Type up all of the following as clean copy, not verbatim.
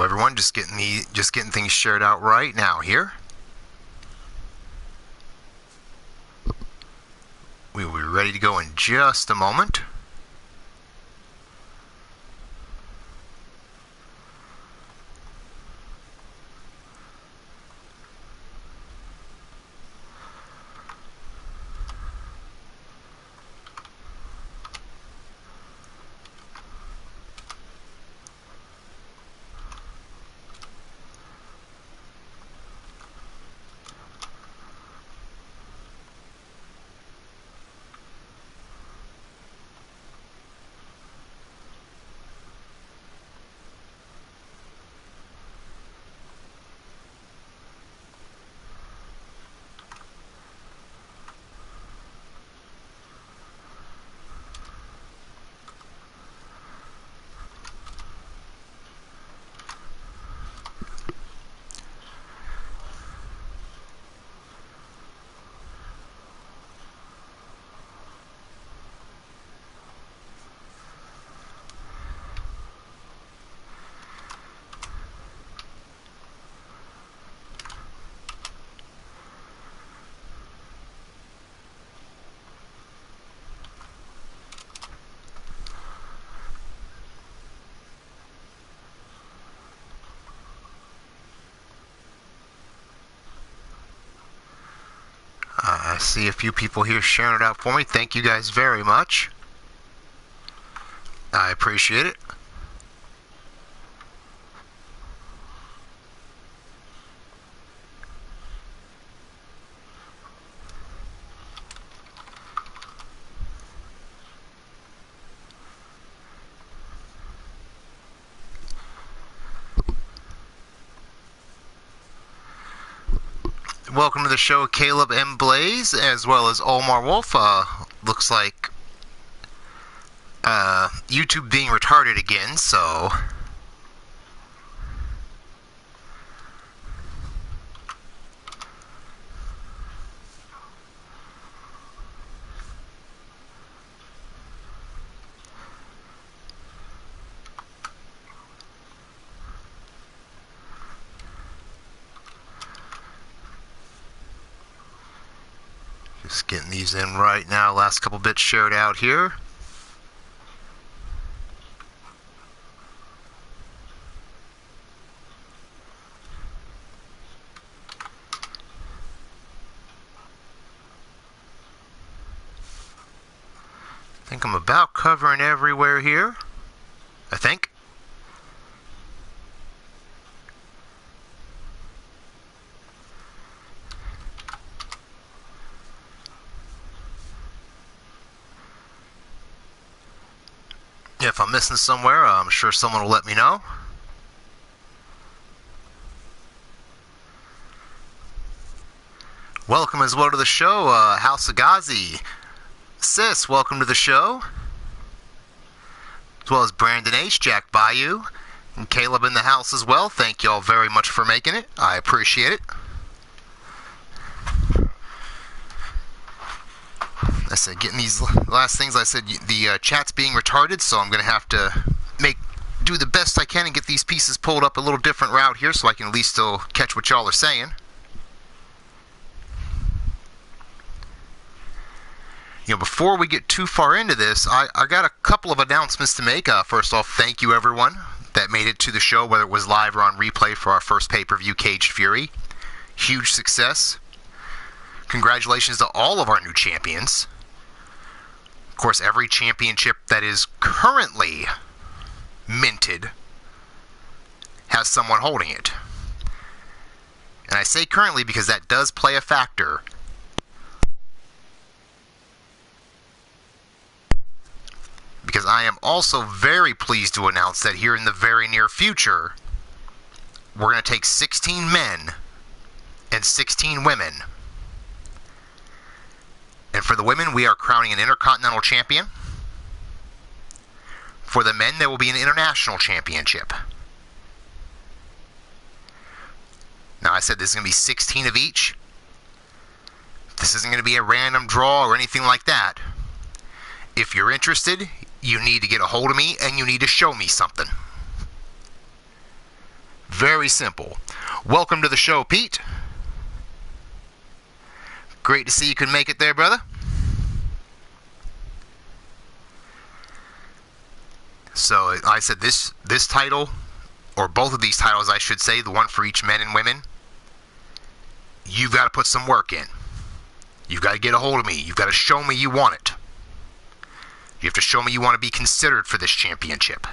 everyone, just getting things shared out right now here. We will be ready to go in just a moment. I see a few people here sharing it out for me. Thank you guys very much. I appreciate it. Welcome to the show, Caleb M. Blaze, as well as Omar Wolf. Looks like YouTube being retarded again, so... Just getting these in right now. Last couple bits shared out here. I think I'm about covering everywhere here. I think. If I'm missing somewhere, I'm sure someone will let me know. Welcome as well to the show, House of Ghazi. Sis, welcome to the show. As well as Brandon H., Jack Bayou, and Caleb in the house as well. Thank you all very much for making it. I appreciate it. I said, getting these last things, I said the chat's being retarded, so I'm going to have to do the best I can and get these pieces pulled up a little different route here so I can at least still catch what y'all are saying. You know, before we get too far into this, I got a couple of announcements to make. First off, thank you everyone that made it to the show, whether it was live or on replay for our first pay-per-view, Caged Fury. Huge success. Congratulations to all of our new champions. Of course, every championship that is currently minted has someone holding it. And I say currently because that does play a factor. Because I am also very pleased to announce that here in the very near future, we're going to take 16 men and 16 women. And for the women, we are crowning an Intercontinental Champion. For the men, there will be an International Championship. Now, I said this is going to be 16 of each. This isn't going to be a random draw or anything like that. If you're interested, you need to get a hold of me and you need to show me something. Very simple. Welcome to the show, Pete. Great to see you could make it there, brother. So I said this title, or both of these titles I should say, the one for each men and women, you've got to put some work in. You've got to get a hold of me. You've got to show me you want it. You have to show me you want to be considered for this championship.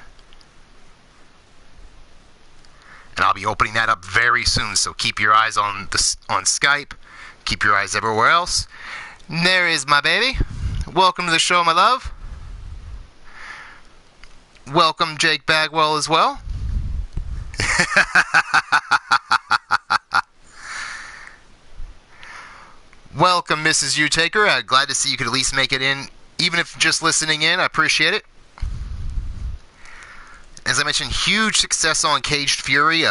And I'll be opening that up very soon, so keep your eyes on Skype. Keep your eyes everywhere else. And there is my baby. Welcome to the show, my love. Welcome, Jake Bagwell, as well. Welcome, Mrs. Utaker. Glad to see you could at least make it in, even if just listening in. I appreciate it. As I mentioned, huge success on Caged Fury.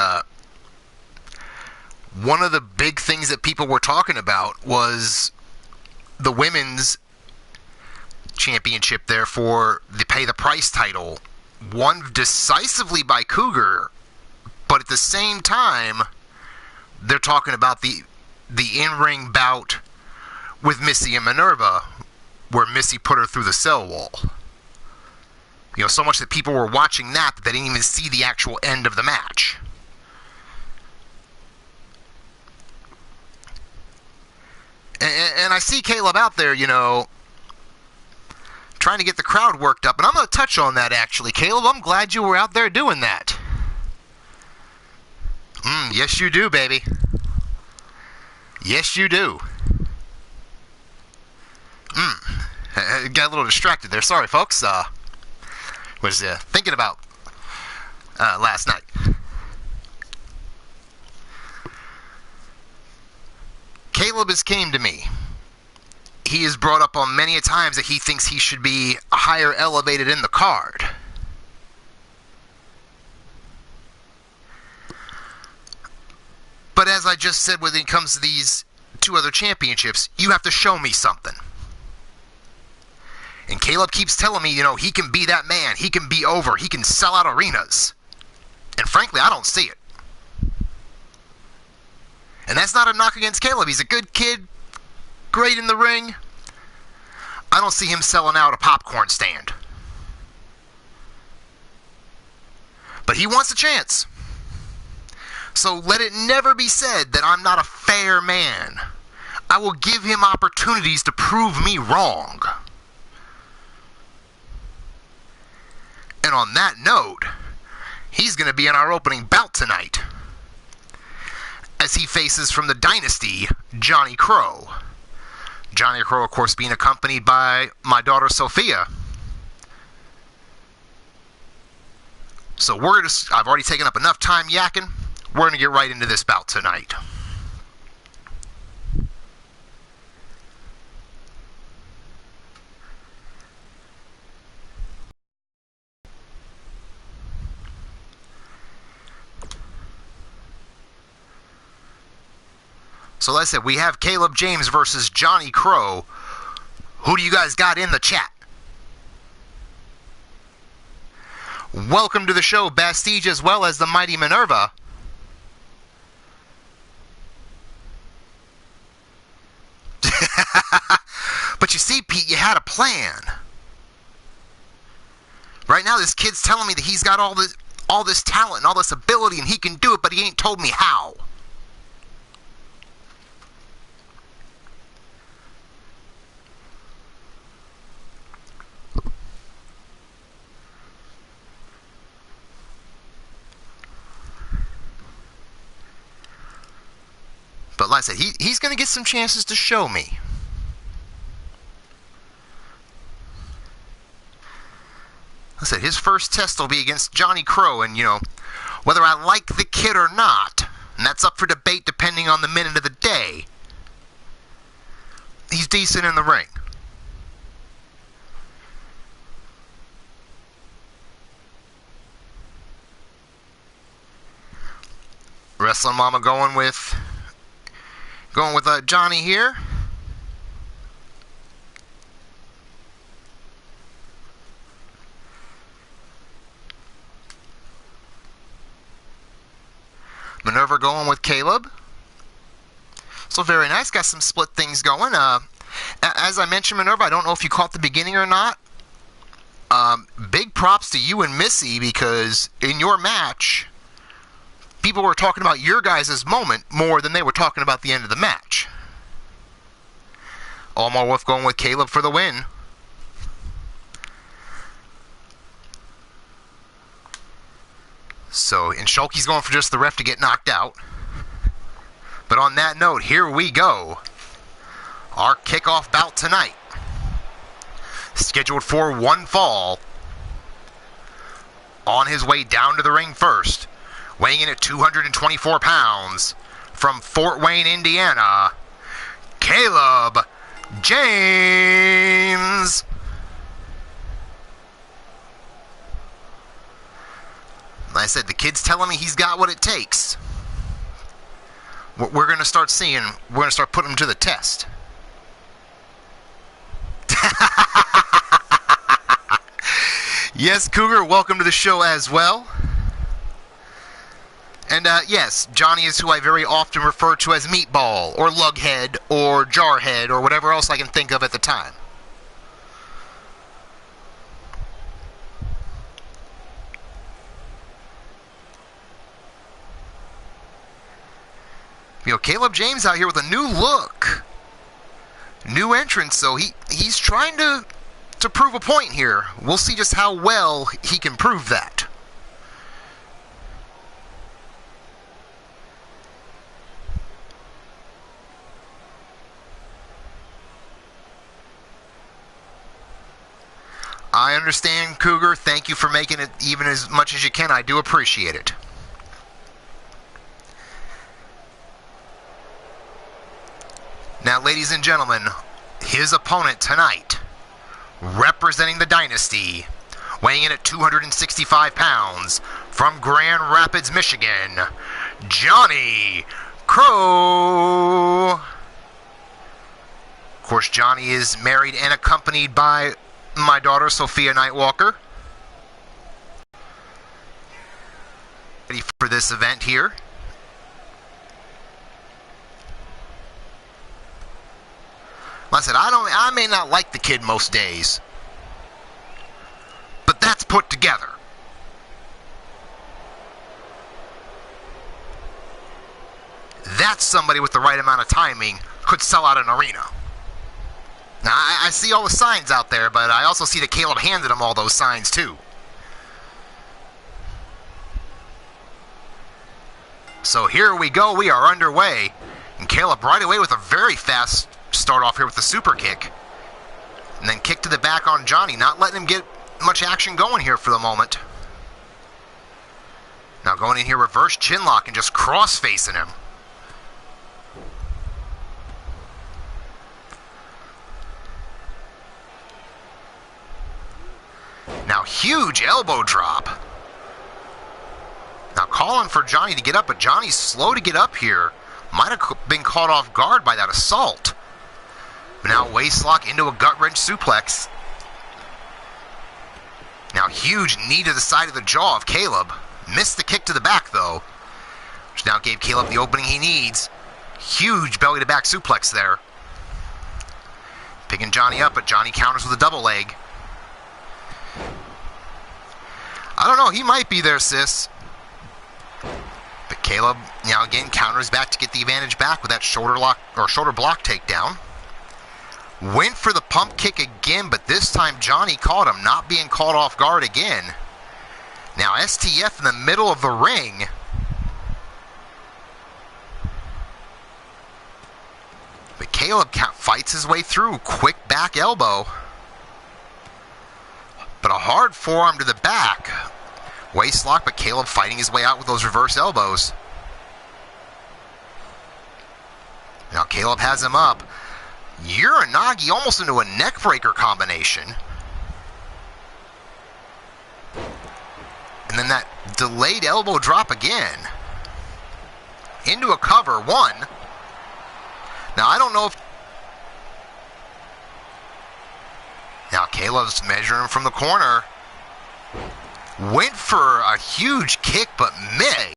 One of the big things that people were talking about was the women's championship there for the Pay the Price title. Won decisively by Cougar, but at the same time, they're talking about the in-ring bout with Missy and Minerva, where Missy put her through the cell wall. You know, so much that people were watching that they didn't even see the actual end of the match. And I see Caleb out there, you know, trying to get the crowd worked up. And I'm going to touch on that, actually. Caleb, I'm glad you were out there doing that. Yes, you do, baby. Yes, you do. Got a little distracted there. Sorry, folks. Was thinking about last night. Caleb has came to me. He has brought up on many a times that he thinks he should be higher elevated in the card. But as I just said, when it comes to these two other championships, you have to show me something. And Caleb keeps telling me, you know, he can be that man. He can be over. He can sell out arenas. And frankly, I don't see it. And that's not a knock against Caleb. He's a good kid. Great in the ring. I don't see him selling out a popcorn stand. But he wants a chance. So let it never be said that I'm not a fair man. I will give him opportunities to prove me wrong. And on that note, he's going to be in our opening bout tonight, as he faces from the Dynasty, Johnny Crow. Johnny Crow, of course, being accompanied by my daughter Sophia. So I've already taken up enough time yakking. We're going to get right into this bout tonight. So like I said, we have Caleb James versus Johnny Crow. Who do you guys got in the chat? Welcome to the show, Bastige, as well as the mighty Minerva. But you see, Pete, you had a plan. Right now, this kid's telling me that he's got all this talent and all this ability and he can do it, but he ain't told me how. But like I said, he's going to get some chances to show me. Like I said, his first test will be against Johnny Crow, and, you know, whether I like the kid or not, and that's up for debate depending on the minute of the day, he's decent in the ring. Wrestling Mama going with Johnny here. Minerva going with Caleb. So very nice. Got some split things going. As I mentioned, Minerva, I don't know if you caught the beginning or not. Big props to you and Missy, because in your match, people were talking about your guys' moment more than they were talking about the end of the match. Omar Wolf going with Caleb for the win. So, and Shulky's going for just the ref to get knocked out. But on that note, here we go. Our kickoff bout tonight. Scheduled for one fall. On his way down to the ring first. Weighing in at 224 pounds. From Fort Wayne, Indiana. Caleb James. Like I said, the kid's telling me he's got what it takes. We're going to start seeing, we're going to start putting him to the test. Yes, Cougar, welcome to the show as well. And yes, Johnny is who I very often refer to as Meatball, or Lughead, or Jarhead, or whatever else I can think of at the time. You know, Caleb James out here with a new look. New entrance, so he's trying to prove a point here. We'll see just how well he can prove that. I understand, Cougar. Thank you for making it even as much as you can. I do appreciate it. Now, ladies and gentlemen, his opponent tonight, representing the Dynasty, weighing in at 265 pounds, from Grand Rapids, Michigan, Johnny Crow. Of course, Johnny is married and accompanied by my daughter, Sophia Nightwalker. Ready for this event here. I said, I may not like the kid most days, but that's put together. That's somebody with the right amount of timing could sell out an arena. Now, I see all the signs out there, but I also see that Caleb handed him all those signs, too. So here we go. We are underway. And Caleb right away with a very fast start off here with the super kick. And then kick to the back on Johnny, not letting him get much action going here for the moment. Now going in here, reverse chin lock and just cross-facing him. Now huge elbow drop. Now calling for Johnny to get up, but Johnny's slow to get up here. Might have been caught off guard by that assault. But now waist lock into a gut wrench suplex. Now huge knee to the side of the jaw of Caleb. Missed the kick to the back though, which now gave Caleb the opening he needs. Huge belly to back suplex there. Picking Johnny up, but Johnny counters with a double leg. I don't know, he might be there, sis. But Caleb, now again, counters back to get the advantage back with that shoulder lock or shoulder block takedown. Went for the pump kick again, but this time Johnny caught him, not being caught off guard again. Now STF in the middle of the ring. But Caleb fights his way through. Quick back elbow. But a hard forearm to the back. Waist lock, but Caleb fighting his way out with those reverse elbows. Now Caleb has him up. Uranagi almost into a neck breaker combination. And then that delayed elbow drop again. Into a cover, one. Now I don't know if... Now Caleb's measuring from the corner. Went for a huge kick, but missed.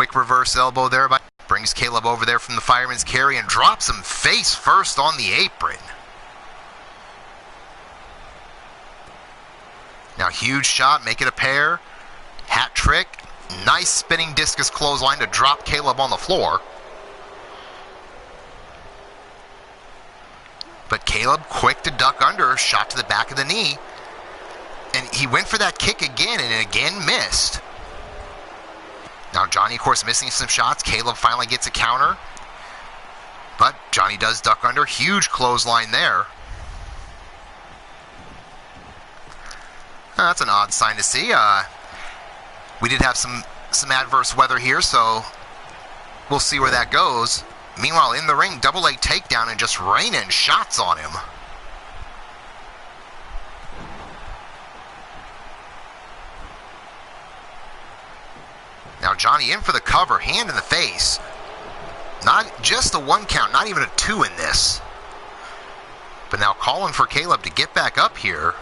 quick reverse elbow there brings Caleb over there from the fireman's carry and drops him face first on the apron. Now huge shot, make it a pair. Hat trick. Nice spinning discus clothesline to drop Caleb on the floor. But Caleb quick to duck under, shot to the back of the knee. And he went for that kick again and again missed. Now Johnny, of course, missing some shots. Caleb finally gets a counter. But Johnny does duck under. Huge clothesline there. That's an odd sign to see. We did have some adverse weather here, so we'll see where that goes. Meanwhile, in the ring, double leg takedown and just raining shots on him. Now Johnny in for the cover, hand in the face. Not just a 1 count, not even a 2 in this. But now calling for Caleb to get back up here.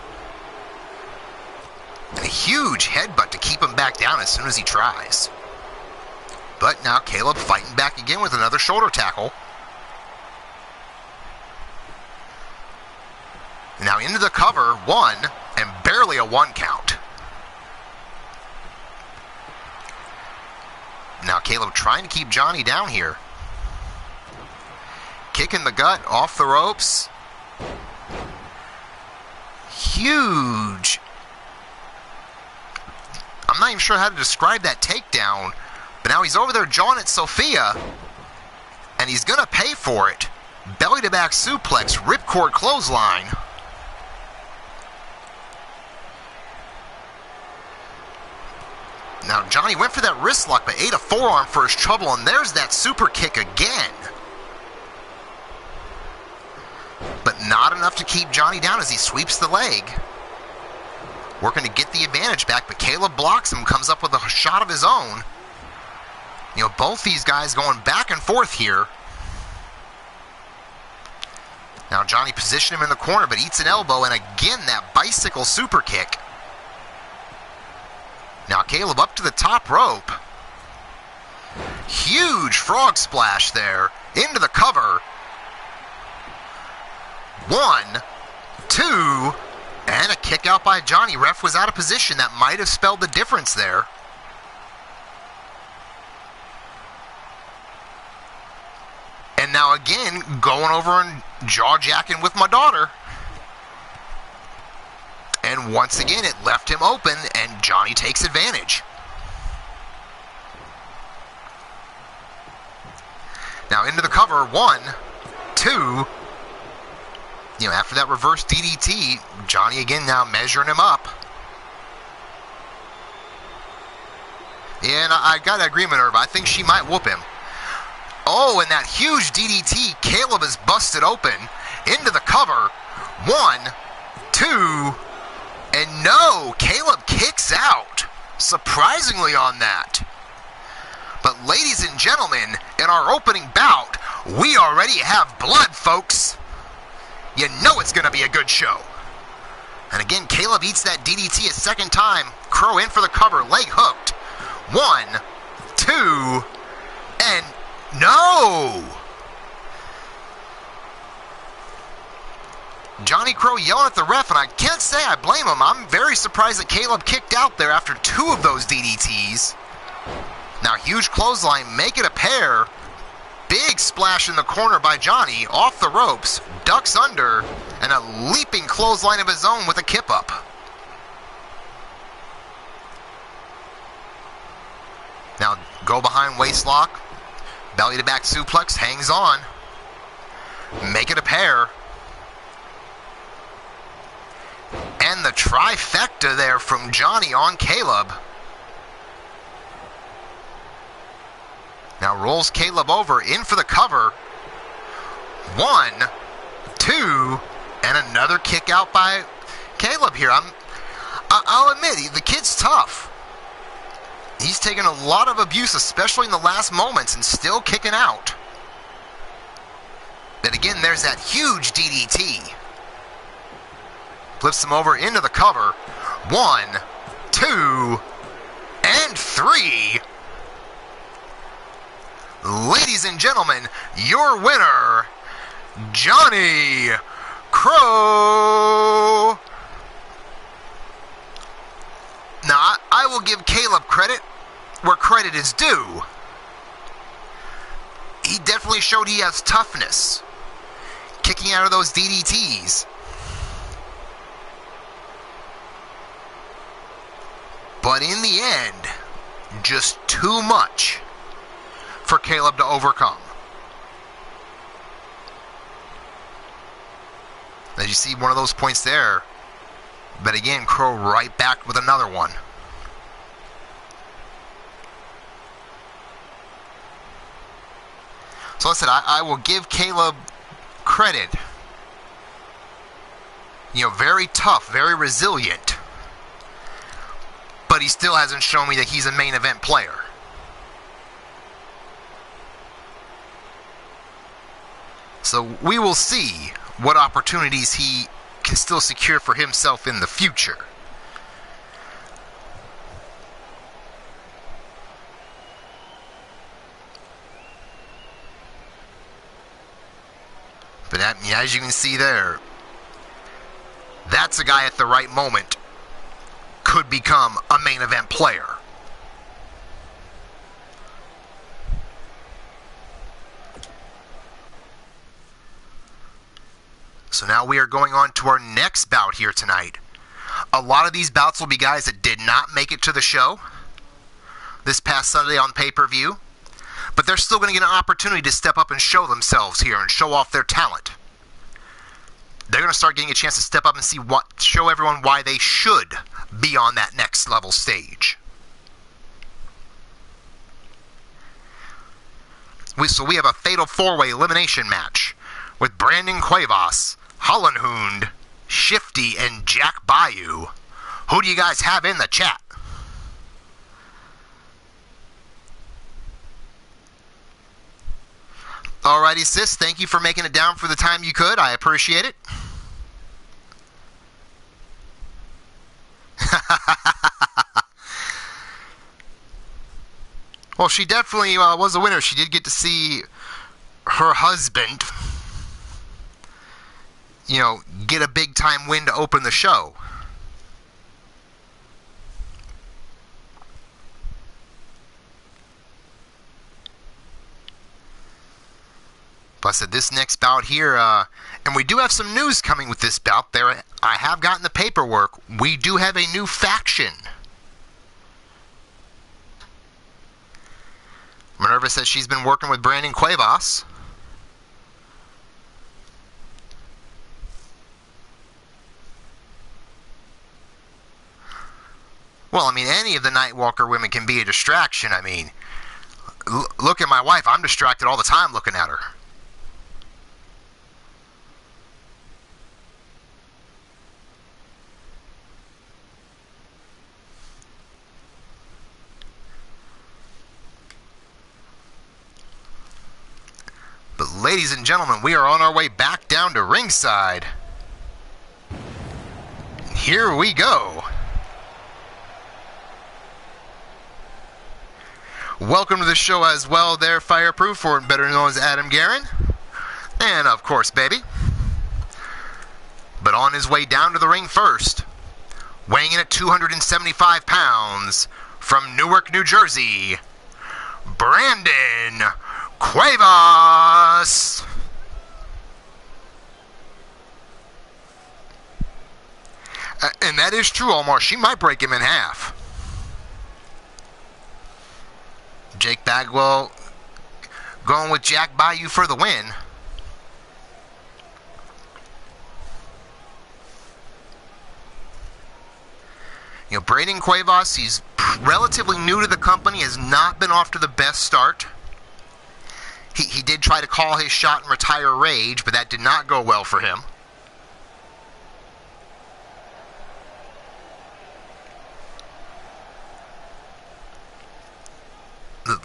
And a huge headbutt to keep him back down as soon as he tries. But now Caleb fighting back again with another shoulder tackle. Now into the cover, 1, and barely a 1 count. Now Caleb trying to keep Johnny down here. Kick in the gut, off the ropes. Huge. I'm not even sure how to describe that takedown. But now he's over there jawing at Sophia. And he's going to pay for it. Belly to back suplex, ripcord clothesline. Now Johnny went for that wrist lock, but ate a forearm for his trouble, and there's that super kick again. But not enough to keep Johnny down as he sweeps the leg. Working to get the advantage back, but Caleb blocks him, comes up with a shot of his own. You know, both these guys going back and forth here. Now Johnny positioned him in the corner, but eats an elbow, and again that bicycle super kick. Now Caleb up to the top rope. Huge frog splash there. Into the cover. 1, 2, and a kick out by Johnny. Ref was out of position. That might have spelled the difference there. And now again, going over and jaw-jacking with my daughter. And once again, it left him open, and Johnny takes advantage. Now into the cover, 1, 2. You know, after that reverse DDT, Johnny again now measuring him up. And I got an agreement, Irv. I think she might whoop him. Oh, and that huge DDT, Caleb is busted open. Into the cover, 1, 2, and no, Caleb kicks out. Surprisingly on that. But ladies and gentlemen, in our opening bout, we already have blood, folks. You know it's going to be a good show. And again, Caleb eats that DDT a second time. Crow in for the cover, leg hooked. 1, 2, and no! Johnny Crow yelling at the ref, and I can't say I blame him. I'm very surprised that Caleb kicked out there after 2 of those DDTs. Now huge clothesline, make it a pair. Big splash in the corner by Johnny, off the ropes, ducks under, and a leaping clothesline of his own with a kip up. Now go behind waistlock, belly to back suplex, hangs on. Make it a pair. And the trifecta there from Johnny on Caleb. Now rolls Caleb over, in for the cover. 1, 2, and another kick out by Caleb here. I'll admit, the kid's tough. He's taken a lot of abuse, especially in the last moments, and still kicking out. But again, there's that huge DDT. Flips him over into the cover. 1, 2, and 3. ladies and gentlemen, your winner, Johnny Crow. Now, I will give Caleb credit where credit is due. He definitely showed he has toughness, kicking out of those DDTs. But in the end, just too much for Caleb to overcome. As you see, one of those points there. But again, Crow right back with another one. So I said, I will give Caleb credit. You know, very tough, very resilient. But he still hasn't shown me that he's a main event player. So we will see what opportunities he can still secure for himself in the future. But as you can see there, that's a guy at the right moment could become a main event player. So now we are going on to our next bout here tonight. A lot of these bouts will be guys that did not make it to the show this past Sunday on pay-per-view, but they're still going to get an opportunity to step up and show themselves here and show off their talent. They're going to start getting a chance to step up and show everyone why they should be on that next level stage. So we have a fatal four-way elimination match with Brandon Cuevas, Hollenhund, Shifty, and Jack Bayou. Who do you guys have in the chat? Alrighty, sis. Thank you for making it down for the time you could. I appreciate it. Well, she definitely was a winner. She did get to see her husband, get a big time win to open the show. But I said this next bout here, and we do have some news coming with this bout there. I have gotten the paperwork. We do have a new faction. Minerva says she's been working with Brandon Cuevas. Well, I mean, any of the Nightwalker women can be a distraction. I mean, look at my wife. I'm distracted all the time looking at her. But ladies and gentlemen, we are on our way back down to ringside. Here we go. Welcome to the show as well there, Fireproof, or better known as Adam Guerin. And of course, baby. But on his way down to the ring first, weighing in at 275 pounds, from Newark, New Jersey, Brandon Cuevas. And that is true, Omar. She might break him in half. Jake Bagwell going with Jack Bayou for the win. Brandon Cuevas, he's relatively new to the company, has not been off to the best start. He did try to call his shot and retire Rage, but that did not go well for him.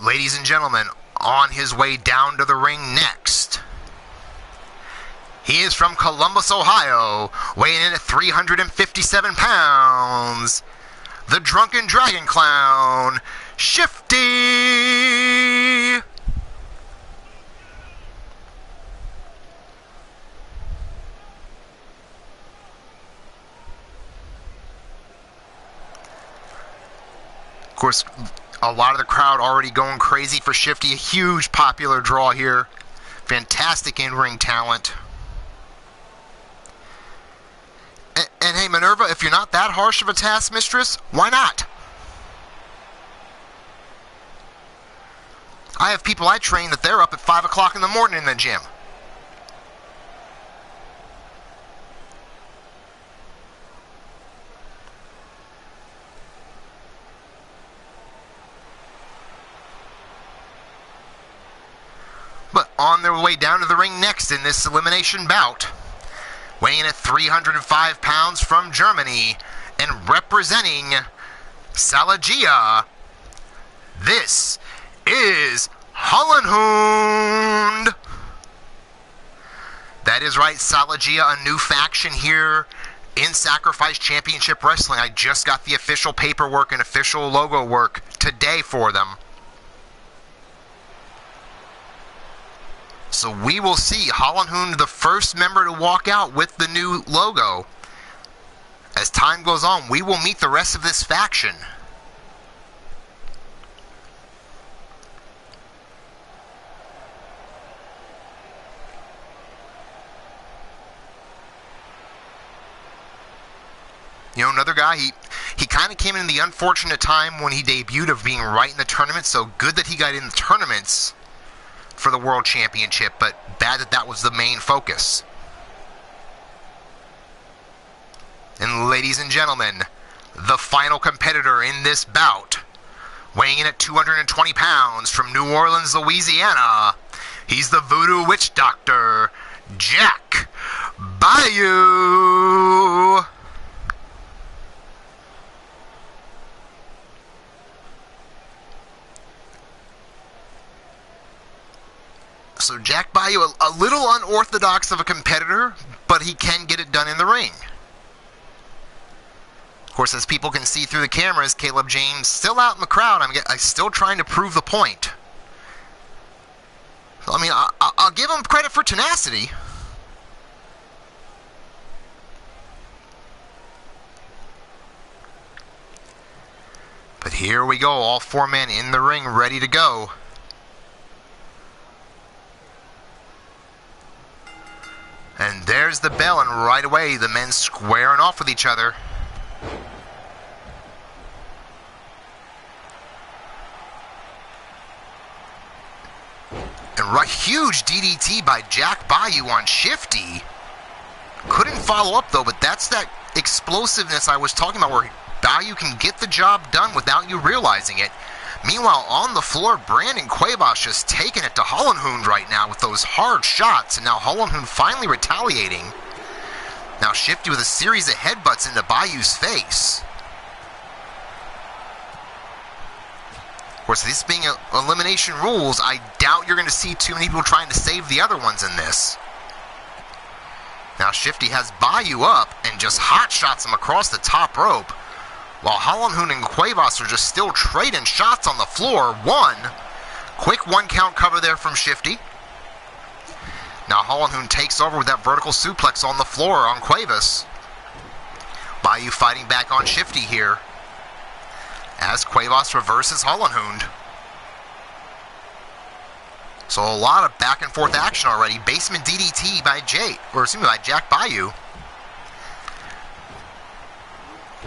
Ladies and gentlemen, on his way down to the ring next, he is from Columbus, Ohio, weighing in at 357 pounds, the Drunken Dragon Clown, Shifty. Of course, a lot of the crowd already going crazy for Shifty. A huge popular draw here. Fantastic in-ring talent. And hey, Minerva, if you're not that harsh of a taskmistress, why not? I have people I train that they're up at 5 o'clock in the morning in the gym. But on their way down to the ring next in this elimination bout, weighing in at 305 pounds from Germany and representing Salagia, this is Hollenhund. That is right, Salagia, a new faction here in Sacrifice Championship Wrestling. I just got the official paperwork and official logo work today for them. So we will see Hollenhund, the first member to walk out with the new logo. As time goes on, we will meet the rest of this faction. You know, another guy, he kind of came in the unfortunate time when he debuted of being right in the tournament, so good that he got in the tournaments for the World Championship, but bad that that was the main focus. And ladies and gentlemen, the final competitor in this bout, weighing in at 220 pounds from New Orleans, Louisiana, he's the Voodoo Witch Doctor, Jack Bayou. So Jack Bayou, a little unorthodox of a competitor, but he can get it done in the ring. Of course, as people can see through the cameras, Caleb James still out in the crowd. I'm still trying to prove the point. I mean, I'll give him credit for tenacity. But here we go, all four men in the ring, ready to go. And there's the bell, and right away, the men squaring off with each other. And right, huge DDT by Jack Bayou on Shifty. Couldn't follow up, though, but that's that explosiveness I was talking about, where Bayou can get the job done without you realizing it. Meanwhile, on the floor, Brandon Cuevas just taking it to Hollenhund right now with those hard shots, and now Hollenhund finally retaliating. Now Shifty with a series of headbutts into Bayou's face. Of course, this being elimination rules, I doubt you're going to see too many people trying to save the other ones in this. Now Shifty has Bayou up and just hot shots him across the top rope, while Hollenhund and Cuevas are just still trading shots on the floor. Quick one count cover there from Shifty. Now Hollenhund takes over with that vertical suplex on the floor on Cuevas. Bayou fighting back on Shifty here, as Cuevas reverses Hollenhund. So a lot of back and forth action already. Basement DDT by Jack Bayou.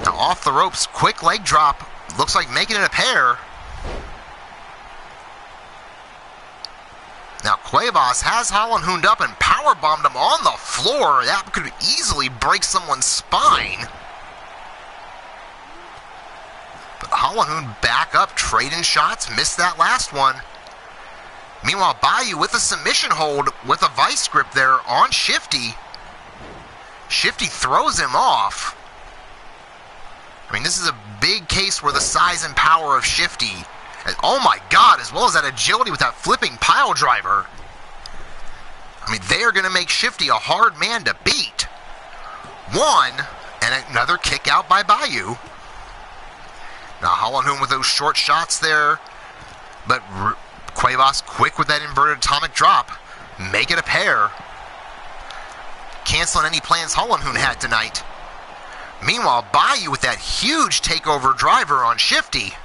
Now off the ropes, quick leg drop. Looks like making it a pair. Now Cuevas has Hollenhund up and powerbombed him on the floor. That could easily break someone's spine. But Hollenhund back up, trading shots, missed that last one. Meanwhile, Bayou with a submission hold with a vice grip there on Shifty. Shifty throws him off. I mean, this is a big case where the size and power of Shifty, oh my God, as well as that agility with that flipping pile driver. I mean, they are going to make Shifty a hard man to beat. One, and another kick out by Bayou. Now Hollenhund with those short shots there, but Cuevas quick with that inverted atomic drop. Make it a pair. Canceling any plans Hollenhund had tonight. Meanwhile, Bayou with that huge takeover driver on Shifty.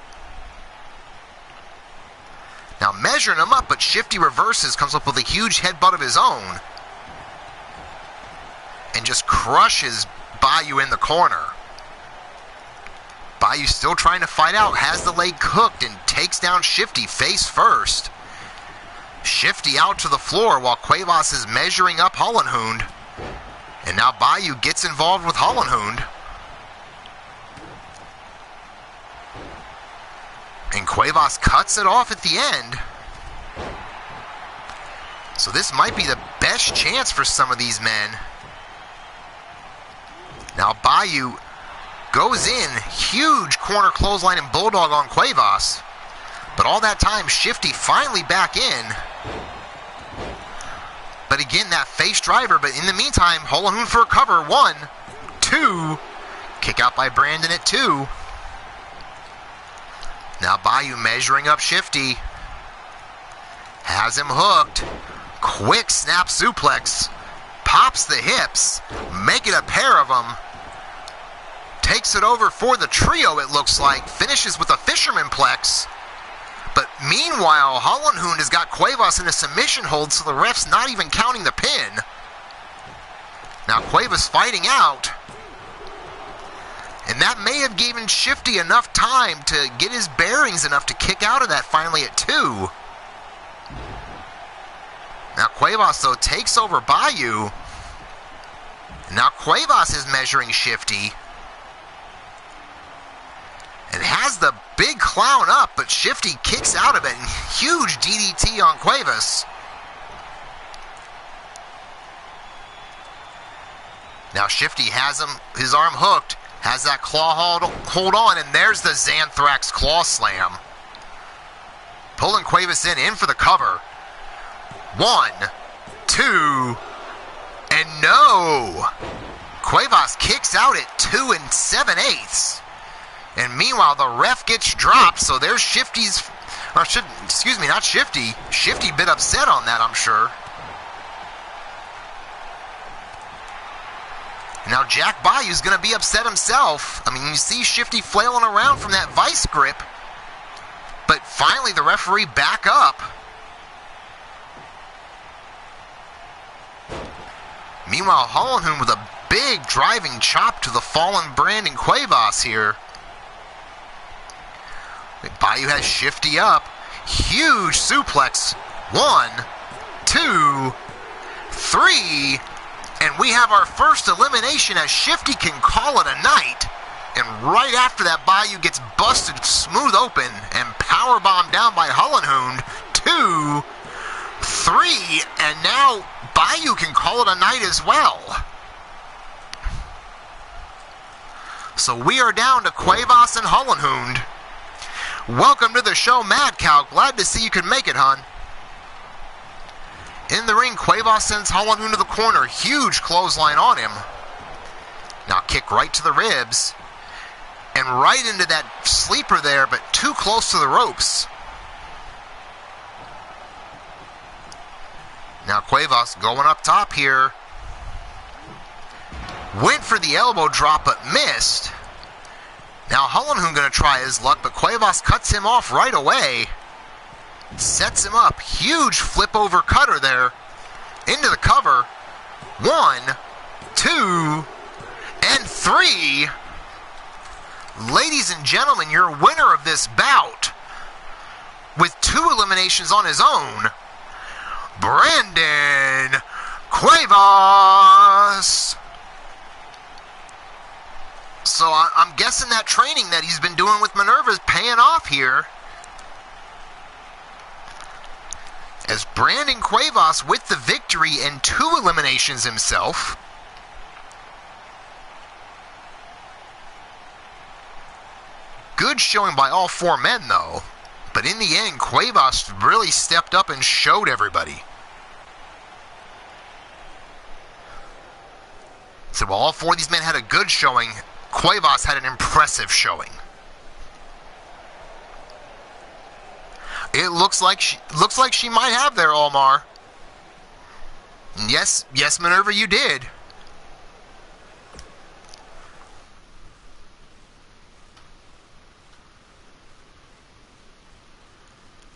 measuring him up, but Shifty reverses, comes up with a huge headbutt of his own, and just crushes Bayou in the corner. Bayou still trying to fight out, has the leg hooked, and takes down Shifty face first. Shifty out to the floor while Cuevas is measuring up Hollenhund. And now Bayou gets involved with Hollenhund. And Cuevas cuts it off at the end. So this might be the best chance for some of these men. Now Bayou goes in, huge corner clothesline and bulldog on Cuevas. But all that time, Shifty finally back in. But again, that face driver. But in the meantime, Hollenhund for a cover. 1, 2. Kick out by Brandon at 2. Now Bayou measuring up Shifty. Has him hooked. Quick snap suplex. Pops the hips. Make it a pair of them. Takes it over for the trio, it looks like. Finishes with a fisherman plex. But meanwhile, Hollenhund has got Cuevas in a submission hold, so the ref's not even counting the pin. Now Cuevas fighting out. And that may have given Shifty enough time to get his bearings enough to kick out of that finally at 2. Now Cuevas, though, takes over Bayou. And now Cuevas is measuring Shifty. And has the big clown up, but Shifty kicks out of it. And huge DDT on Cuevas. Now Shifty has him, his arm hooked. Has that claw hold on, and there's the Xanthrax claw slam. Pulling Cuevas in for the cover. 1, 2, and no! Cuevas kicks out at 2 7/8. And meanwhile, the ref gets dropped, so there's Shifty's, excuse me, not Shifty. Shifty a bit upset on that, I'm sure. Now Jack Bayou's going to be upset himself. I mean, you see Shifty flailing around from that vice grip. But finally, the referee back up. Meanwhile, Hollenhund with a big driving chop to the fallen Brandon Cuevas here. Bayou has Shifty up. Huge suplex. 1, 2, 3. And we have our first elimination as Shifty can call it a night. And right after that, Bayou gets busted smooth open and powerbombed down by Hollenhund. 2, 3. And now Bayou can call it a night as well. So we are down to Cuevas and Hollenhund. Welcome to the show, Mad Cow. Glad to see you could make it, hon. In the ring, Cuevas sends Hollenhund to the corner. Huge clothesline on him. Now kick right to the ribs. And right into that sleeper there, but too close to the ropes. Now Cuevas going up top here. Went for the elbow drop, but missed. Now Hollenhund going to try his luck, but Cuevas cuts him off right away. Sets him up. Huge flip over cutter there. Into the cover. 1, 2, and 3. Ladies and gentlemen, your winner of this bout, with 2 eliminations on his own, Brandon Cuevas. So I'm guessing that training that he's been doing with Minerva is paying off here. As Brandon Cuevas with the victory and 2 eliminations himself. Good showing by all 4 men, though. But in the end, Cuevas really stepped up and showed everybody. So while all 4 of these men had a good showing, Cuevas had an impressive showing. It looks like she might have there, Omar. Yes, Minerva, you did.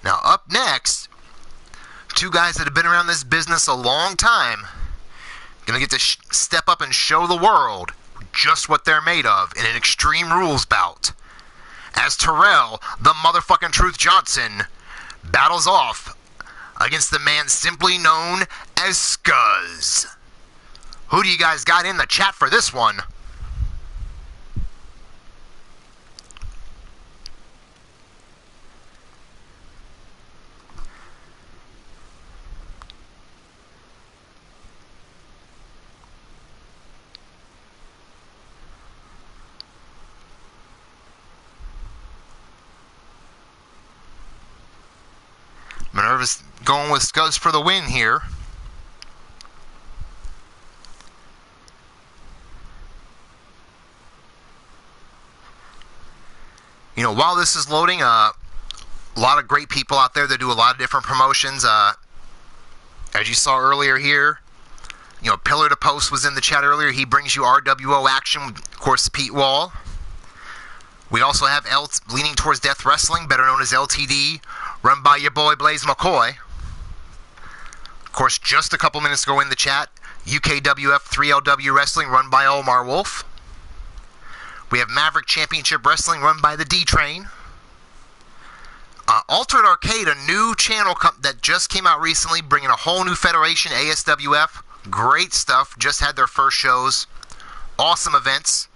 Now up up next, two guys that have been around this business a long time, gonna get to step up and show the world just what they're made of in an Extreme Rules bout. As Terrell, the motherfucking Truth Johnson, battles off against the man simply known as Scuzz. Who do you guys got in the chat for this one? Minerva's going with Scuzz for the win here. You know, while this is loading, a lot of great people out there that do a lot of different promotions. As you saw earlier here, you know, Pillar to Post was in the chat earlier. He brings you RWO action, of course, Pete Wall. We also have Leaning Towards Death Wrestling, better known as LTD, run by your boy Blaze McCoy. Of course, just a couple minutes ago in the chat, UKWF 3LW Wrestling, run by Omar Wolf. We have Maverick Championship Wrestling, run by the D-Train. Altered Arcade, a new channel that just came out recently, bringing a whole new federation, ASWF. Great stuff. Just had their first shows. Awesome events.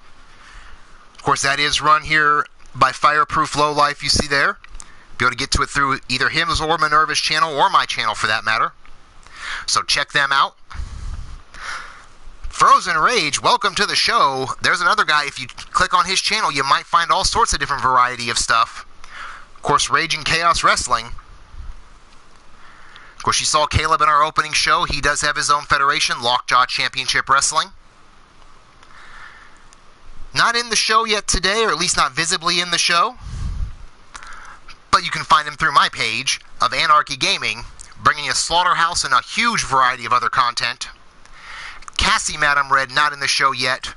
Of course, that is run here by Fireproof Lowlife, you see there. Be able to get to it through either his or Minerva's channel, or my channel for that matter. So check them out. Frozen Rage, welcome to the show. There's another guy, if you click on his channel, you might find all sorts of different variety of stuff. Of course, Raging Chaos Wrestling. Of course, you saw Caleb in our opening show. He does have his own federation, Lockjaw Championship Wrestling. Not in the show yet today, or at least not visibly in the show. But you can find him through my page of Anarchy Gaming, bringing you Slaughterhouse and a huge variety of other content. Cassie Madam Red, not in the show yet.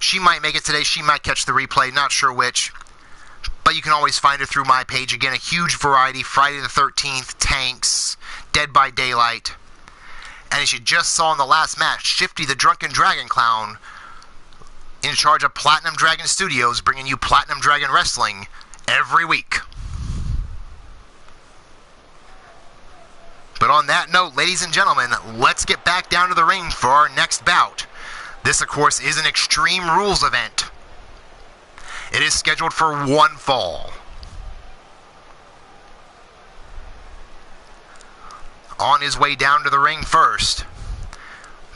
She might make it today, she might catch the replay, not sure which. But you can always find her through my page. Again, a huge variety. Friday the 13th, Tanks, Dead by Daylight. And as you just saw in the last match, Shifty the Drunken Dragon Clown, in charge of Platinum Dragon Studios, bringing you Platinum Dragon Wrestling every week. But on that note, ladies and gentlemen, let's get back down to the ring for our next bout. This, of course, is an Extreme Rules event. It is scheduled for one fall. On his way down to the ring first,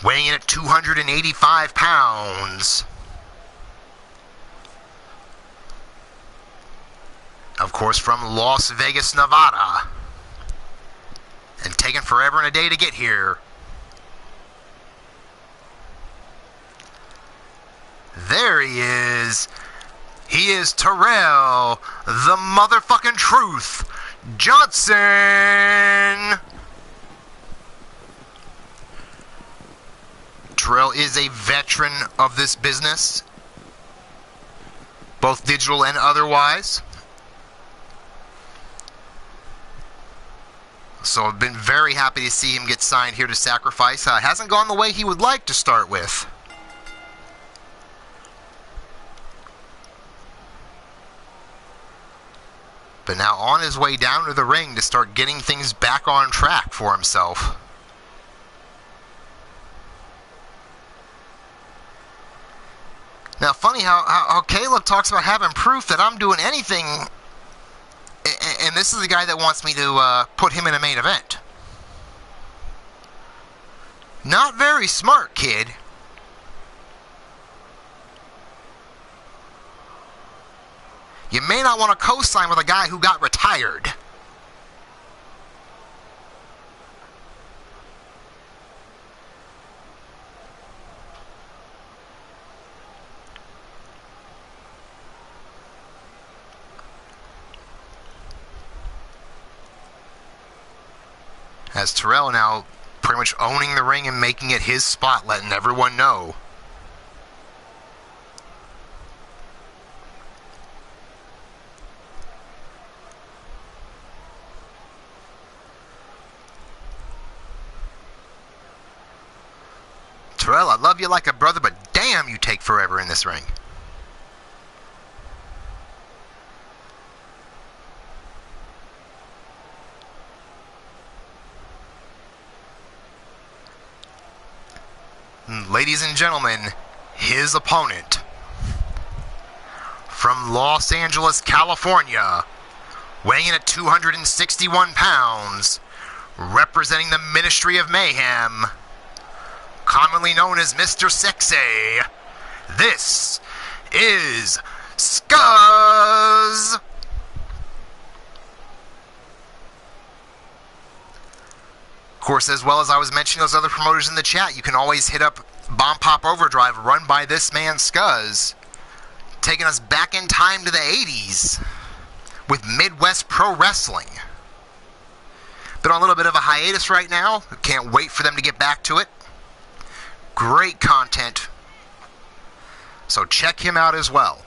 weighing in at 285 pounds. Of course, from Las Vegas, Nevada. And taken forever and a day to get here. There he is. He is Terrell, the motherfucking Truth Johnson. Terrell is a veteran of this business, both digital and otherwise. So I've been very happy to see him get signed here to Sacrifice. Hasn't gone the way he would like to start with. But now on his way down to the ring to start getting things back on track for himself. Now, funny how Caleb talks about having proof that I'm doing anything, and this is the guy that wants me to put him in a main event. Not very smart, kid. You may not want to co-sign with a guy who got retired. As Terrell now pretty much owning the ring and making it his spot, letting everyone know. Terrell, I love you like a brother, but damn, you take forever in this ring. Ladies and gentlemen, his opponent from Los Angeles, California, weighing in at 261 pounds, representing the Ministry of Mayhem, commonly known as Mr. Sexy, this is Scuzz! Of course, as well as I was mentioning those other promoters in the chat, you can always hit up Bomb Pop Overdrive, run by this man Scuzz, taking us back in time to the 80s with Midwest Pro Wrestling. Been on a little bit of a hiatus right now. Can't wait for them to get back to it. Great content. So check him out as well.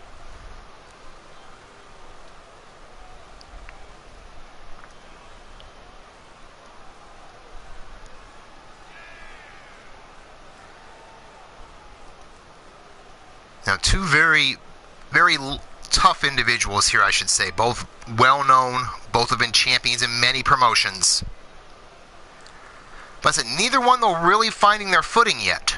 Now, two very tough individuals here, I should say. Both well-known, both have been champions in many promotions. But I said, neither one, though, really finding their footing yet.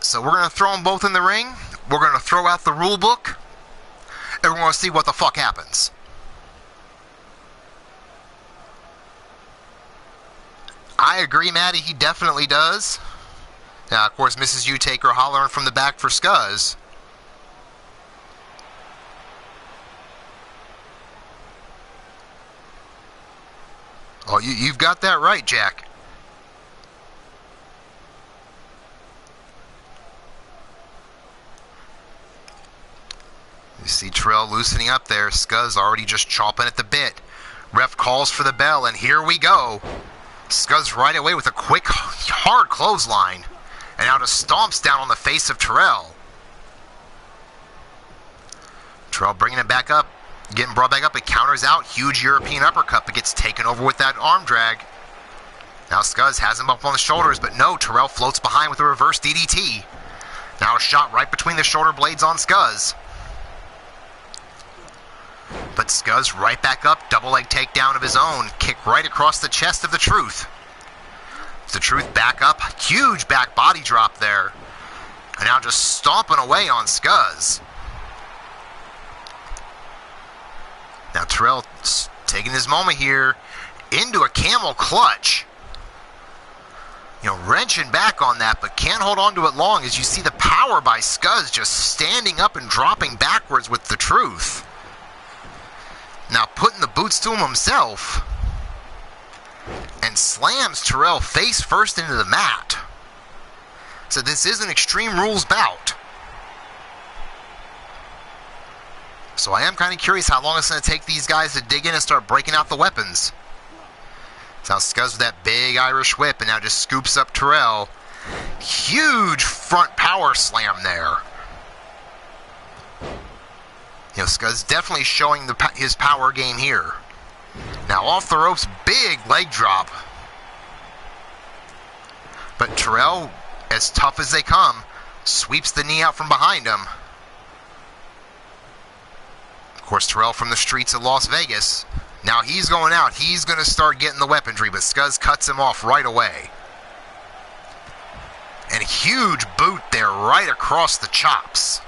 So we're going to throw them both in the ring. We're going to throw out the rule book. And we're going to see what the fuck happens. I agree, Maddie, he definitely does. Now, of course, Mrs. U-Taker hollering from the back for Scuzz. Oh, you've got that right, Jack. You see Terrell loosening up there. Scuzz already just chomping at the bit. Ref calls for the bell, and here we go. Scuzz right away with a quick, hard clothesline. And now just stomps down on the face of Terrell. Terrell bringing it back up. Getting brought back up. It counters out. Huge European uppercut, but gets taken over with that arm drag. Now Scuzz has him up on the shoulders, but no, Terrell floats behind with a reverse DDT. Now a shot right between the shoulder blades on Scuzz. But Scuzz right back up. Double leg takedown of his own. Kick right across the chest of the Truth. The Truth back up. Huge back body drop there. And now just stomping away on Scuzz. Now Terrell taking his moment here into a camel clutch. You know, wrenching back on that, but can't hold on to it long as you see the power by Scuzz just standing up and dropping backwards with the Truth. Now putting the boots to him himself. And slams Terrell face first into the mat. So this is an Extreme Rules bout. So I am kind of curious how long it's going to take these guys to dig in and start breaking out the weapons. So now Scuzz with that big Irish whip and now just scoops up Terrell. Huge front power slam there. You know, Scuzz definitely showing his power game here. Now off the ropes, big leg drop. But Terrell, as tough as they come, sweeps the knee out from behind him. Of course, Terrell from the streets of Las Vegas. Now he's going out. He's going to start getting the weaponry, but Scuzz cuts him off right away. And a huge boot there right across the chops.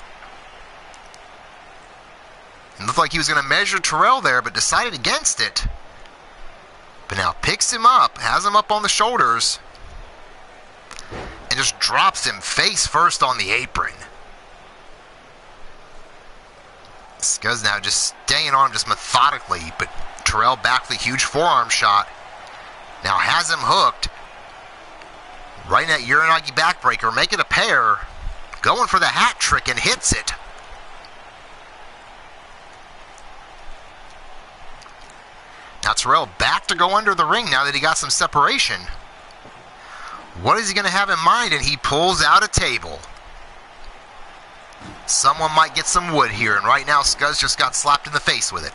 It looked like he was going to measure Terrell there, but decided against it. But now picks him up, has him up on the shoulders, and just drops him face first on the apron. Scuzz now just staying on him just methodically, but Terrell back with a huge forearm shot. Now has him hooked. Right in that Uranagi backbreaker, make it a pair. Going for the hat trick and hits it. Now Terrell back to go under the ring now that he got some separation. What is he going to have in mind? And he pulls out a table. Someone might get some wood here, and right now Scuzz just got slapped in the face with it.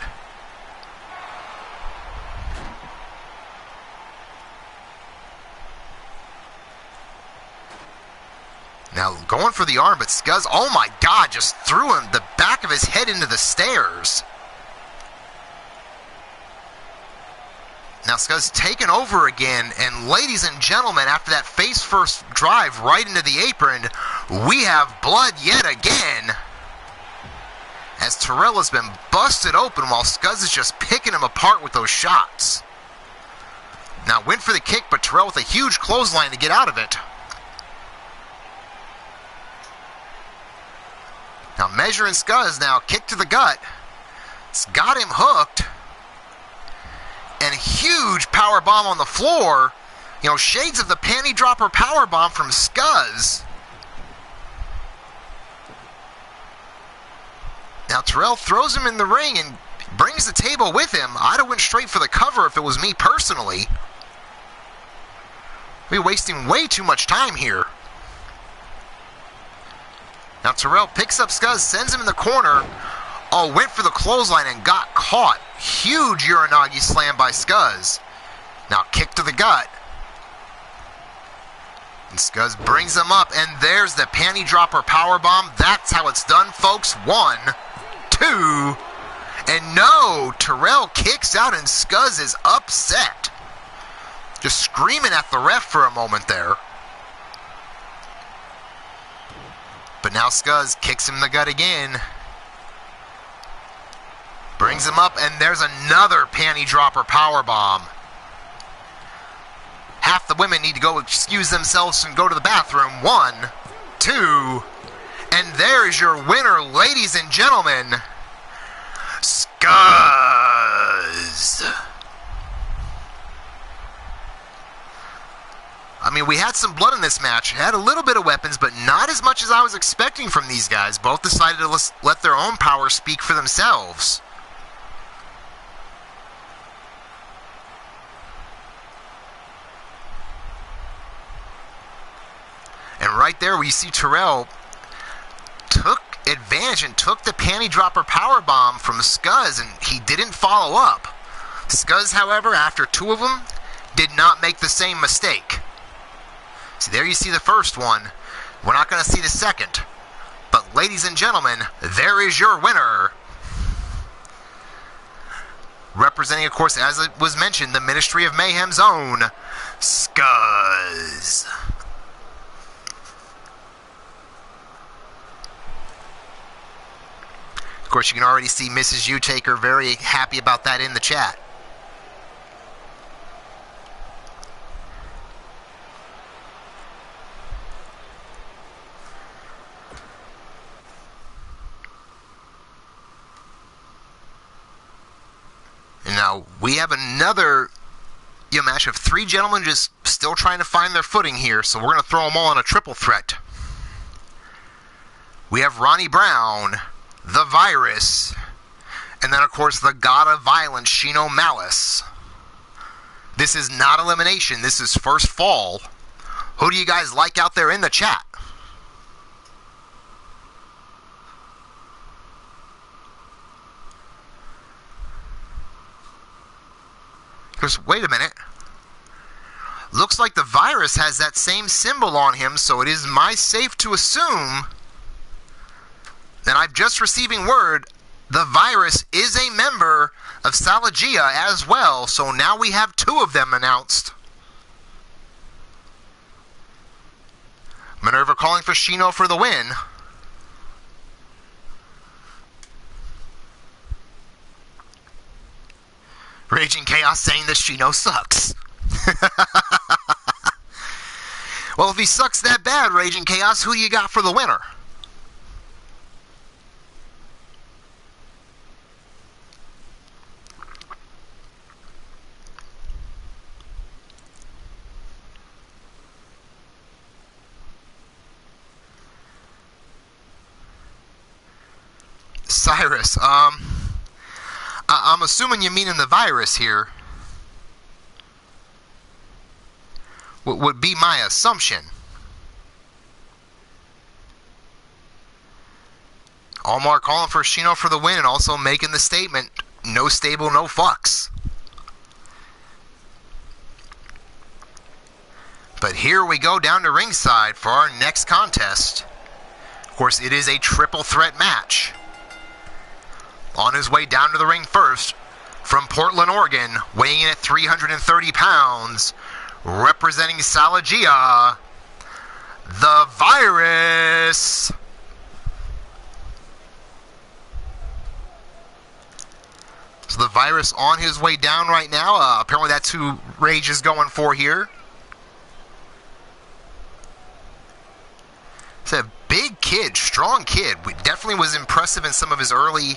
going for the arm, but Scuzz, oh my God, just threw him the back of his head into the stairs. Now Scuzz taken over again, and ladies and gentlemen, after that face-first drive right into the apron, we have blood yet again, as Terrell has been busted open while Scuzz is just picking him apart with those shots. Now went for the kick, but Terrell with a huge clothesline to get out of it. Now measuring Scuzz now, kick to the gut. It's got him hooked. And a huge power bomb on the floor. You know, shades of the panty dropper power bomb from Scuzz. Now Terrell throws him in the ring and brings the table with him. I'd have went straight for the cover if it was me personally. We're wasting way too much time here. Now Terrell picks up Scuzz, sends him in the corner. Oh, went for the clothesline and got caught. Huge Uranagi slam by Scuzz. Now kick to the gut. And Scuzz brings him up, and there's the panty dropper powerbomb. That's how it's done, folks. 1, 2, and no! Terrell kicks out, and Scuzz is upset. Just screaming at the ref for a moment there. But now Scuzz kicks him in the gut again. Brings him up, and there's another panty dropper powerbomb. Half the women need to go excuse themselves and go to the bathroom. 1, 2, and there is your winner, ladies and gentlemen, Scuzz. I mean, we had some blood in this match. Had a little bit of weapons, but not as much as I was expecting from these guys. Both decided to let their own power speak for themselves. And right there, we see Terrell took advantage and took the panty dropper powerbomb from Scuzz, and he didn't follow up. Scuzz, however, after 2 of them, did not make the same mistake. So there you see the first one. We're not going to see the second. But ladies and gentlemen, there is your winner. Representing, of course, as it was mentioned, the Ministry of Mayhem's own Scuzz. Of course, you can already see Mrs. U-Taker very happy about that in the chat. And now we have another match of 3 gentlemen just still trying to find their footing here, so we're going to throw them all in a triple threat. We have Ronnie Brown, The Virus, and then, of course, the God of Violence, Shino Malice. This is not elimination. This is first fall. Who do you guys like out there in the chat? Because, wait a minute. Looks like the Virus has that same symbol on him, so it is safe to assume that I'm just receiving word the Virus is a member of Salagia as well, so now we have 2 of them announced. Minerva calling for Shino for the win. Raging Chaos saying that Shino sucks. Well, if he sucks that bad, Raging Chaos, who you got for the winner? Cyrus, I'm assuming you mean in the Virus here. Would be my assumption. Almar calling for Shino for the win and also making the statement, no stable, no fucks. But here we go down to ringside for our next contest. course, it is a triple threat match. On his way down to the ring first, from Portland, Oregon, weighing in at 330 pounds, representing Salagia, the Virus. So the Virus on his way down right now. Apparently that's who Rage is going for here. It's a big kid, strong kid. Definitely was impressive in some of his early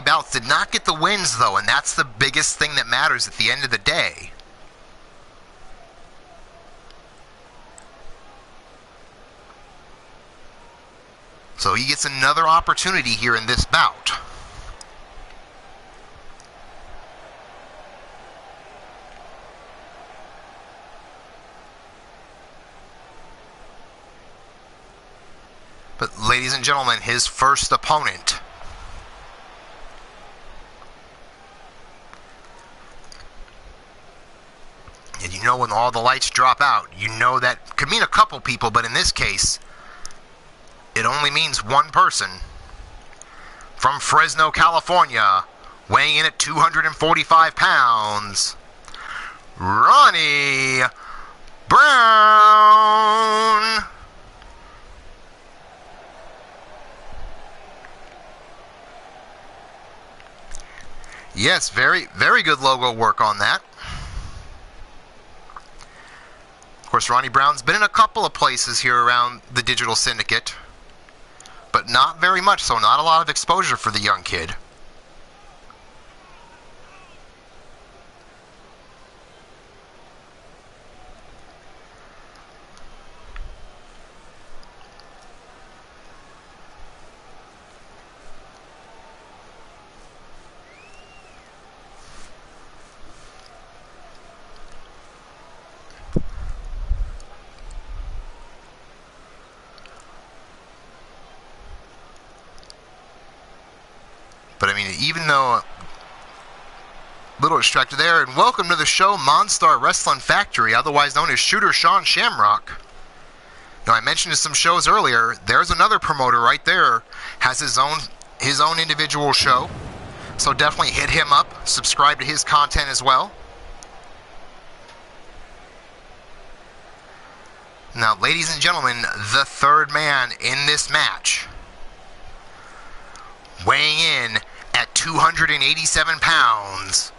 bouts. Did not get the wins, though, and that's the biggest thing that matters at the end of the day. So he gets another opportunity here in this bout. But ladies and gentlemen, his first opponent. And you know when all the lights drop out, you know that could mean a couple people, but in this case, it only means one person. From Fresno, California, weighing in at 245 pounds, Ronnie Brown. Yes, very, very good logo work on that. Of course, Ronnie Brown's been in a couple of places here around the Digital Syndicate, but not very much, so not a lot of exposure for the young kid. But I mean, even though a little distracted there, and welcome to the show, Monstar Wrestling Factory, otherwise known as Shooter Sean Shamrock. Now, I mentioned in some shows earlier, there's another promoter right there, has his own individual show. So definitely hit him up, subscribe to his content as well. Now, ladies and gentlemen, the third man in this match, weighing in at 287 pounds,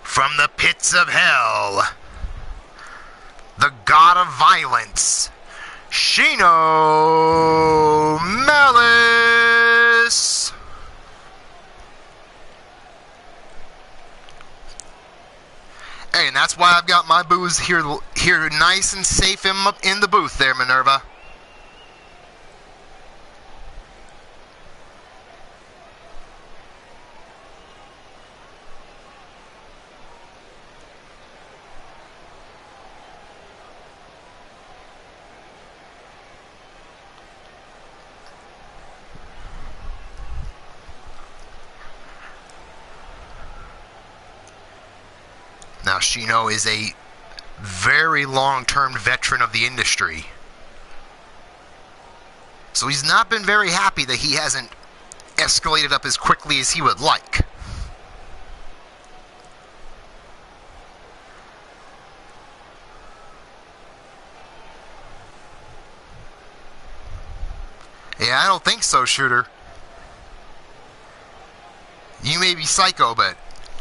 from the pits of hell, the god of violence, Shino Malice. Hey, and that's why I've got my booze here nice and safe in the booth there, Minerva. Now, Shino is a very long-term veteran of the industry. So he's not been very happy that he hasn't escalated up as quickly as he would like. Yeah, I don't think so, Shooter. You may be psycho, but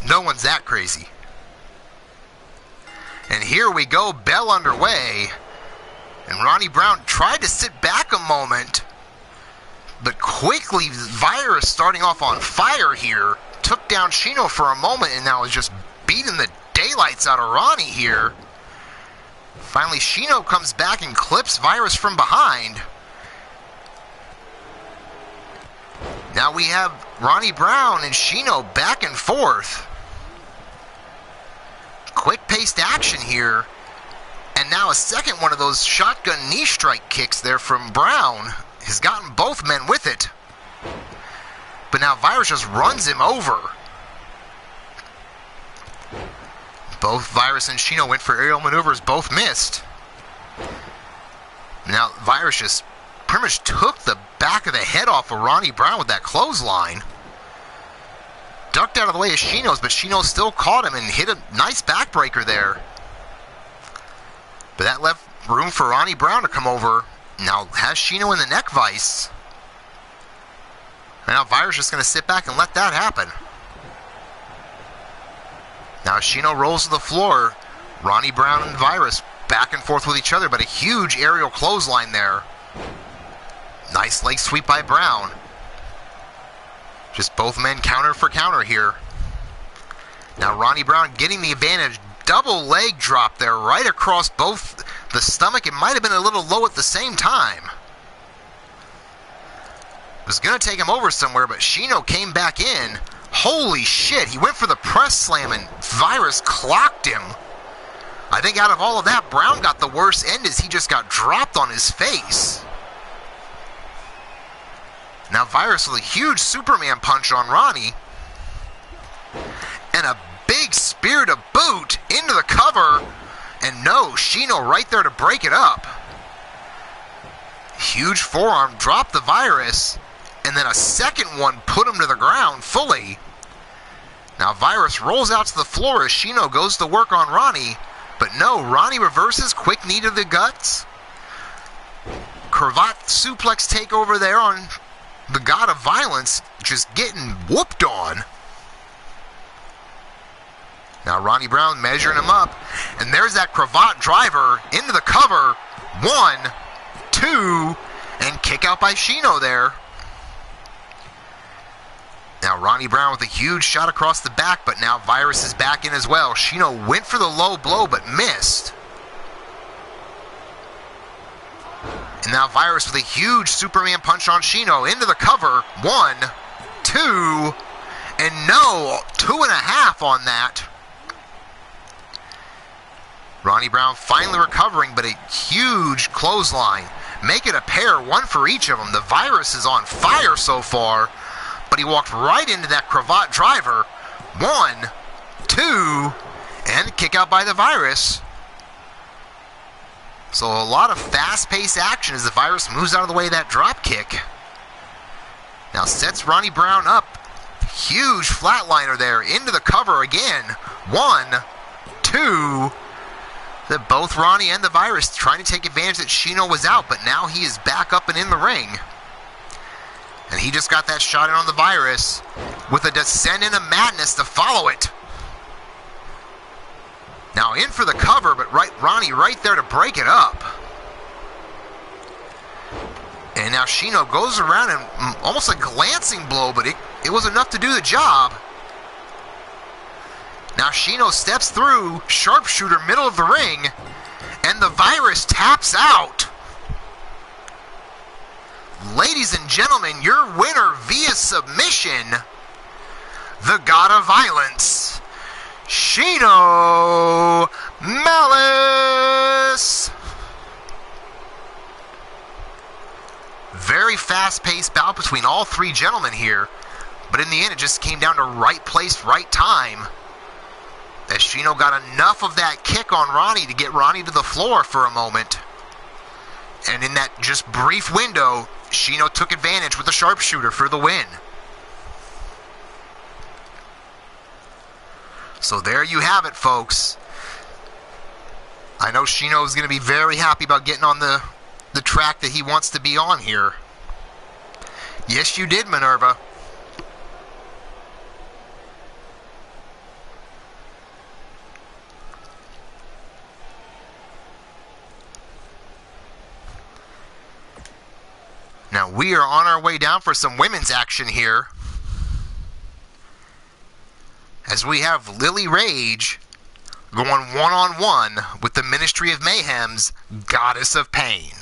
no one's that crazy. And here we go, bell underway. And Ronnie Brown tried to sit back a moment, but quickly, Virus starting off on fire here, took down Shino for a moment and now is just beating the daylights out of Ronnie here. Finally, Shino comes back and clips Virus from behind. Now we have Ronnie Brown and Shino back and forth. Quick-paced action here. And now a second one of those shotgun knee strike kicks there from Brown has gotten both men with it. But now Virus just runs him over. Both Virus and Shino went for aerial maneuvers, both missed. Now Virus just pretty much took the back of the head off of Ronnie Brown with that clothesline. Ducked out of the way of Shino's, but Shino still caught him and hit a nice backbreaker there. But that left room for Ronnie Brown to come over. Now has Shino in the neck vice. And now Virus just going to sit back and let that happen. Now Shino rolls to the floor. Ronnie Brown and Virus back and forth with each other, but a huge aerial clothesline there. Nice leg sweep by Brown. Just both men counter for counter here. Now Ronnie Brown getting the advantage. Double leg drop there right across both the stomach. It might have been a little low at the same time. Was going to take him over somewhere, but Shino came back in. Holy shit, he went for the press slam and Virus clocked him. I think out of all of that, Brown got the worst end as he just got dropped on his face. Now Virus with a huge Superman punch on Ronnie. And a big spear to boot into the cover. And no, Shino right there to break it up. Huge forearm, dropped the Virus. And then a second one put him to the ground fully. Now Virus rolls out to the floor as Shino goes to work on Ronnie. But no, Ronnie reverses, quick knee to the guts. Cravat suplex takeover there on the God of Violence, just getting whooped on. Now Ronnie Brown measuring him up. And there's that cravat driver into the cover. 1, 2, and kick out by Shino there. Now Ronnie Brown with a huge shot across the back, but now Virus is back in as well. Shino went for the low blow, but missed. And now Virus with a huge Superman punch on Shino into the cover. 1, 2, and no, 2.5 on that. Ronnie Brown finally recovering, but a huge clothesline. Make it a pair, one for each of them. The Virus is on fire so far. But he walked right into that cravat driver. 1, 2, and kick out by the Virus. So a lot of fast-paced action as the Virus moves out of the way of that drop kick. Now sets Ronnie Brown up. Huge flatliner there into the cover again. 1, 2. That both Ronnie and the Virus trying to take advantage that Shino was out, but now he is back up and in the ring. And he just got that shot in on the Virus with a descent into madness to follow it. Now in for the cover, but Ronnie right there to break it up. And now Shino goes around and almost a glancing blow, but it was enough to do the job. Now Shino steps through, sharpshooter middle of the ring, and the Virus taps out. Ladies and gentlemen, your winner via submission, the God of Violence, Shino Malice. Very fast-paced bout between all three gentlemen here, but in the end it just came down to right place, right time. As Shino got enough of that kick on Ronnie to get Ronnie to the floor for a moment. And in that just brief window, Shino took advantage with the sharpshooter for the win. So there you have it, folks. I know Shino is going to be very happy about getting on the track that he wants to be on here. Yes, you did, Minerva. Now we are on our way down for some women's action here, as we have Lily Rage going one-on-one with the Ministry of Mayhem's Goddess of Pain.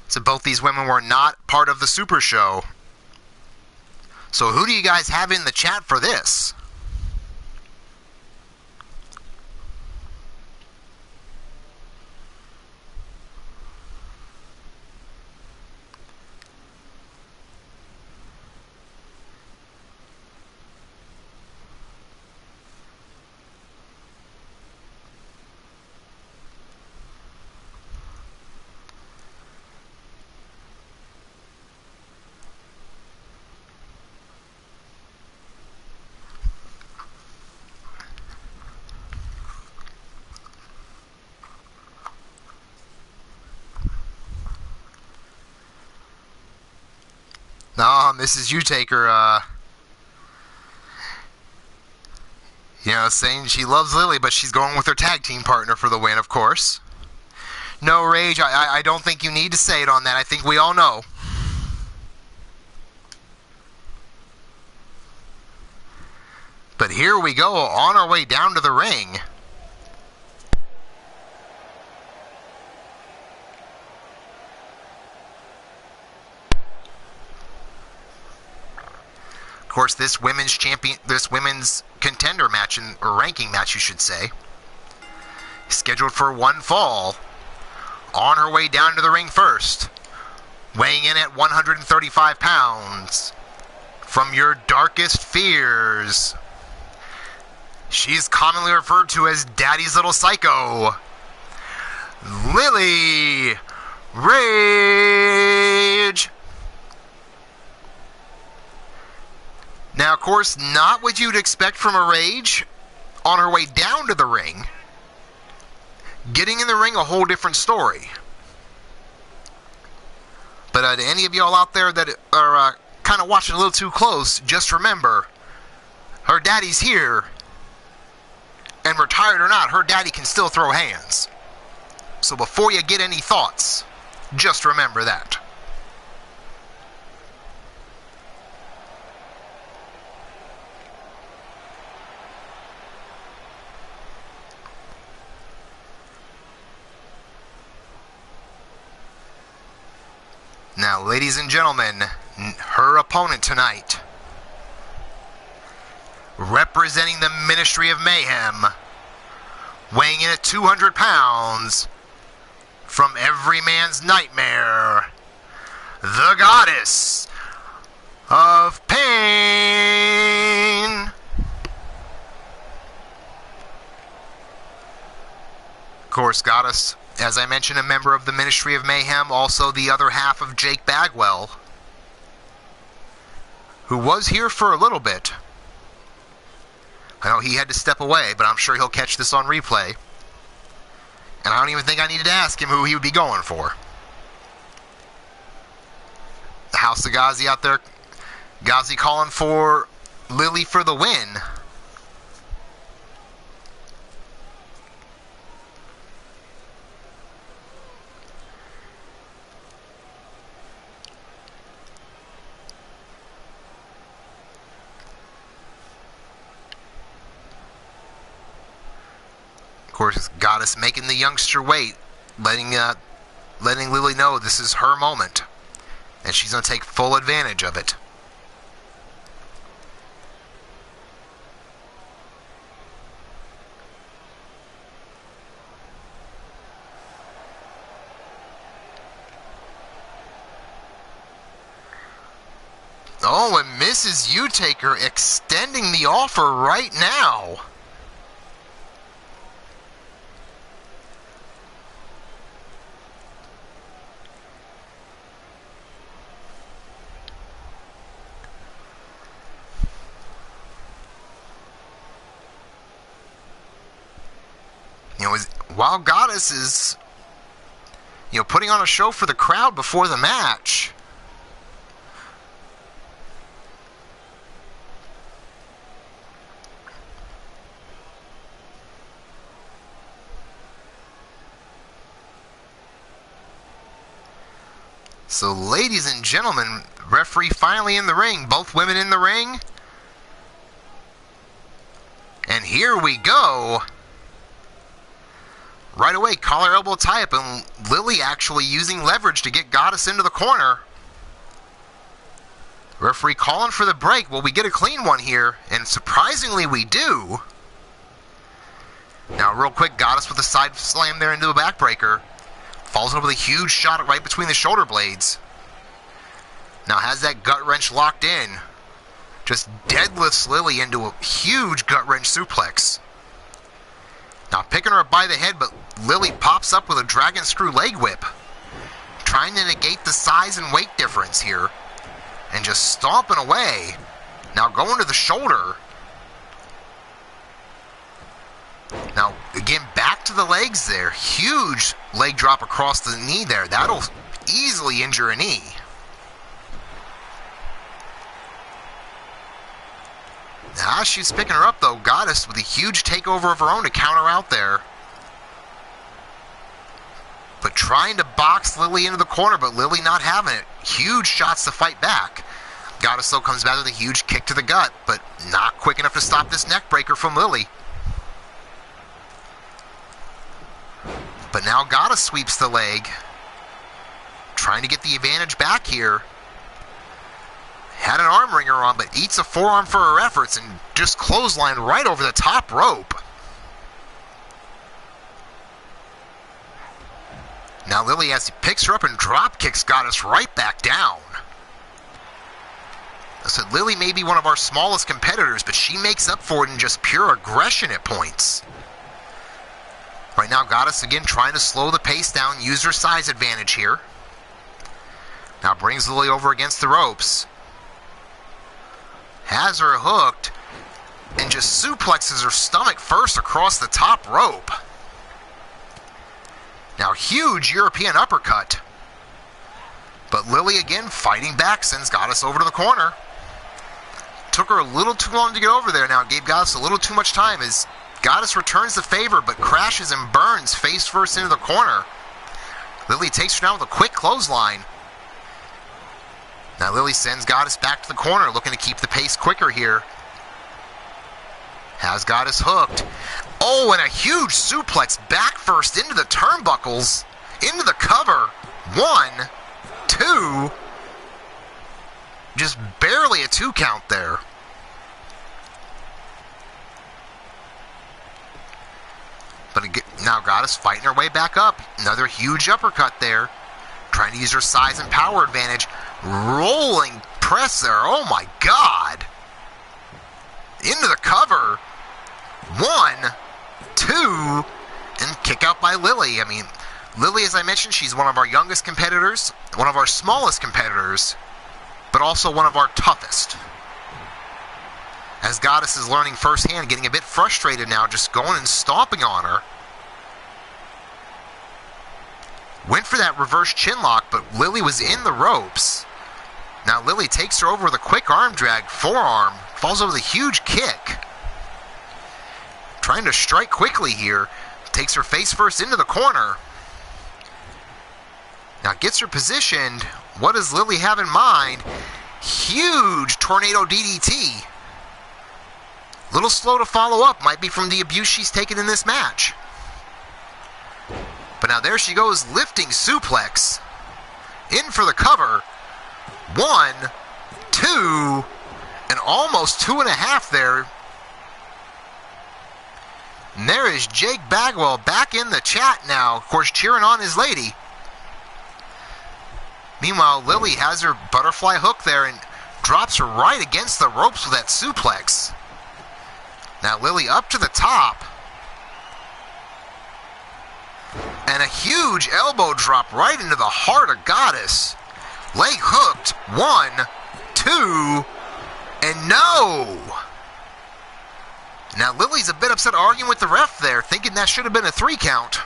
So both these women were not part of the Super Show. So who do you guys have in the chat for this? Mrs. Utaker, saying she loves Lily, but she's going with her tag team partner for the win, of course. No, Rage, I don't think you need to say it on that. I think we all know. But here we go, on our way down to the ring. Of course, this women's contender match, or ranking match, you should say, scheduled for one fall. On her way down to the ring first, weighing in at 135 pounds, from your darkest fears, she's commonly referred to as Daddy's Little Psycho, Lily Rage. Now, of course, not what you'd expect from a Rage on her way down to the ring. Getting in the ring, a whole different story. But to any of y'all out there that are kind of watching a little too close, just remember, her daddy's here, and retired or not, her daddy can still throw hands. So before you get any thoughts, just remember that. Now, ladies and gentlemen, her opponent tonight, representing the Ministry of Mayhem, weighing in at 200 pounds, from every man's nightmare, the Goddess of Pain. Of course, Goddess, as I mentioned, a member of the Ministry of Mayhem, also the other half of Jake Bagwell, who was here for a little bit. I know he had to step away, but I'm sure he'll catch this on replay. And I don't even think I needed to ask him who he would be going for. The House of Ghazi out there. Ghazi calling for Lily for the win. Of course, Goddess making the youngster wait, letting Lily know this is her moment, and she's going to take full advantage of it. Oh, and Mrs. Utaker extending the offer right now. While Goddess is, putting on a show for the crowd before the match, so ladies and gentlemen, referee finally in the ring, both women in the ring, and here we go. Right away, collar elbow tie-up, and Lily actually using leverage to get Goddess into the corner. Referee calling for the break. Will we get a clean one here? And surprisingly, we do. Now, real quick, Goddess with a side slam there into a backbreaker. Falls over with a huge shot right between the shoulder blades. Now has that gut wrench locked in. Just deadlifts Lily into a huge gut wrench suplex. Now picking her up by the head, but Lily pops up with a dragon screw leg whip. Trying to negate the size and weight difference here. And just stomping away. Now going to the shoulder. Now, again, back to the legs there. Huge leg drop across the knee there. That'll easily injure a knee. As she's picking her up, though, Goddess with a huge takeover of her own to counter out there. But trying to box Lily into the corner, but Lily not having it. Huge shots to fight back. Goddess, though, comes back with a huge kick to the gut, but not quick enough to stop this neck breaker from Lily. But now Goddess sweeps the leg. Trying to get the advantage back here. Had an arm wringer on, but eats a forearm for her efforts and just clothesline right over the top rope. Now Lily, as he picks her up and drop kicks Goddess right back down. I said Lily may be one of our smallest competitors, but she makes up for it in just pure aggression at points. Right now, Goddess again trying to slow the pace down, use her size advantage here. Now brings Lily over against the ropes. Has her hooked and just suplexes her stomach first across the top rope. Now huge European uppercut. But Lily again fighting back, sends Goddess over to the corner. Took her a little too long to get over there now. It gave Goddess a little too much time as Goddess returns the favor but crashes and burns face first into the corner. Lily takes her down with a quick clothesline. Now Lily sends Goddess back to the corner, looking to keep the pace quicker here. Has Goddess hooked. Oh, and a huge suplex back first into the turnbuckles. Into the cover. 1, 2. Just barely a 2 count there. But again, now Goddess fighting her way back up. Another huge uppercut there. Trying to use her size and power advantage. Rolling press there. Oh my God. Into the cover. 1, 2. And kick out by Lily. I mean, Lily, as I mentioned, she's one of our youngest competitors. One of our smallest competitors. But also one of our toughest. As Goddess is learning firsthand, getting a bit frustrated now, just going and stomping on her. Went for that reverse chinlock, but Lily was in the ropes. Now Lily takes her over with a quick arm drag, forearm, falls over with a huge kick. Trying to strike quickly here, takes her face first into the corner. Now gets her positioned. What does Lily have in mind? Huge tornado DDT. Little slow to follow up, might be from the abuse she's taken in this match. But now there she goes, lifting suplex. In for the cover. 1, 2, and almost 2.5 there. And there is Jake Bagwell back in the chat now, of course cheering on his lady. Meanwhile, Lily has her butterfly hook there and drops her right against the ropes with that suplex. Now Lily up to the top. And a huge elbow drop right into the heart of Goddess. Leg hooked. 1, 2, and no! Now Lily's a bit upset arguing with the ref there, thinking that should have been a 3 count.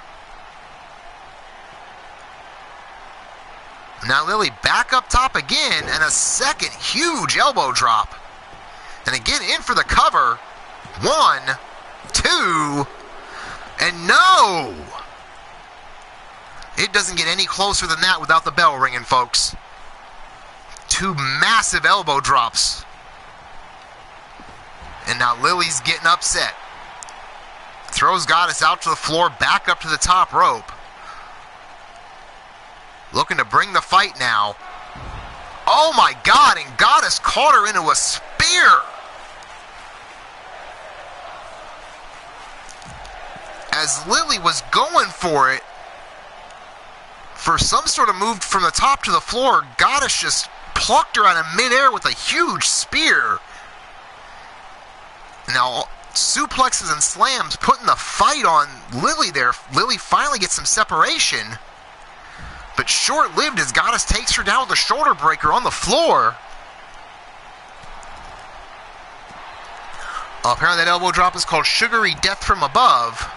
Now Lily back up top again, and a second huge elbow drop. And again in for the cover. 1, 2, and no! It doesn't get any closer than that without the bell ringing, folks. 2 massive elbow drops. And now Lily's getting upset. Throws Goddess out to the floor, back up to the top rope. Looking to bring the fight now. Oh my God, and Goddess caught her into a spear. As Lily was going for it, for some sort of move from the top to the floor, Goddess just plucked her out of midair with a huge spear. Now, suplexes and slams putting the fight on Lily there. Lily finally gets some separation. But short-lived as Goddess takes her down with a shoulder breaker on the floor. Apparently that elbow drop is called Sugary Death from Above.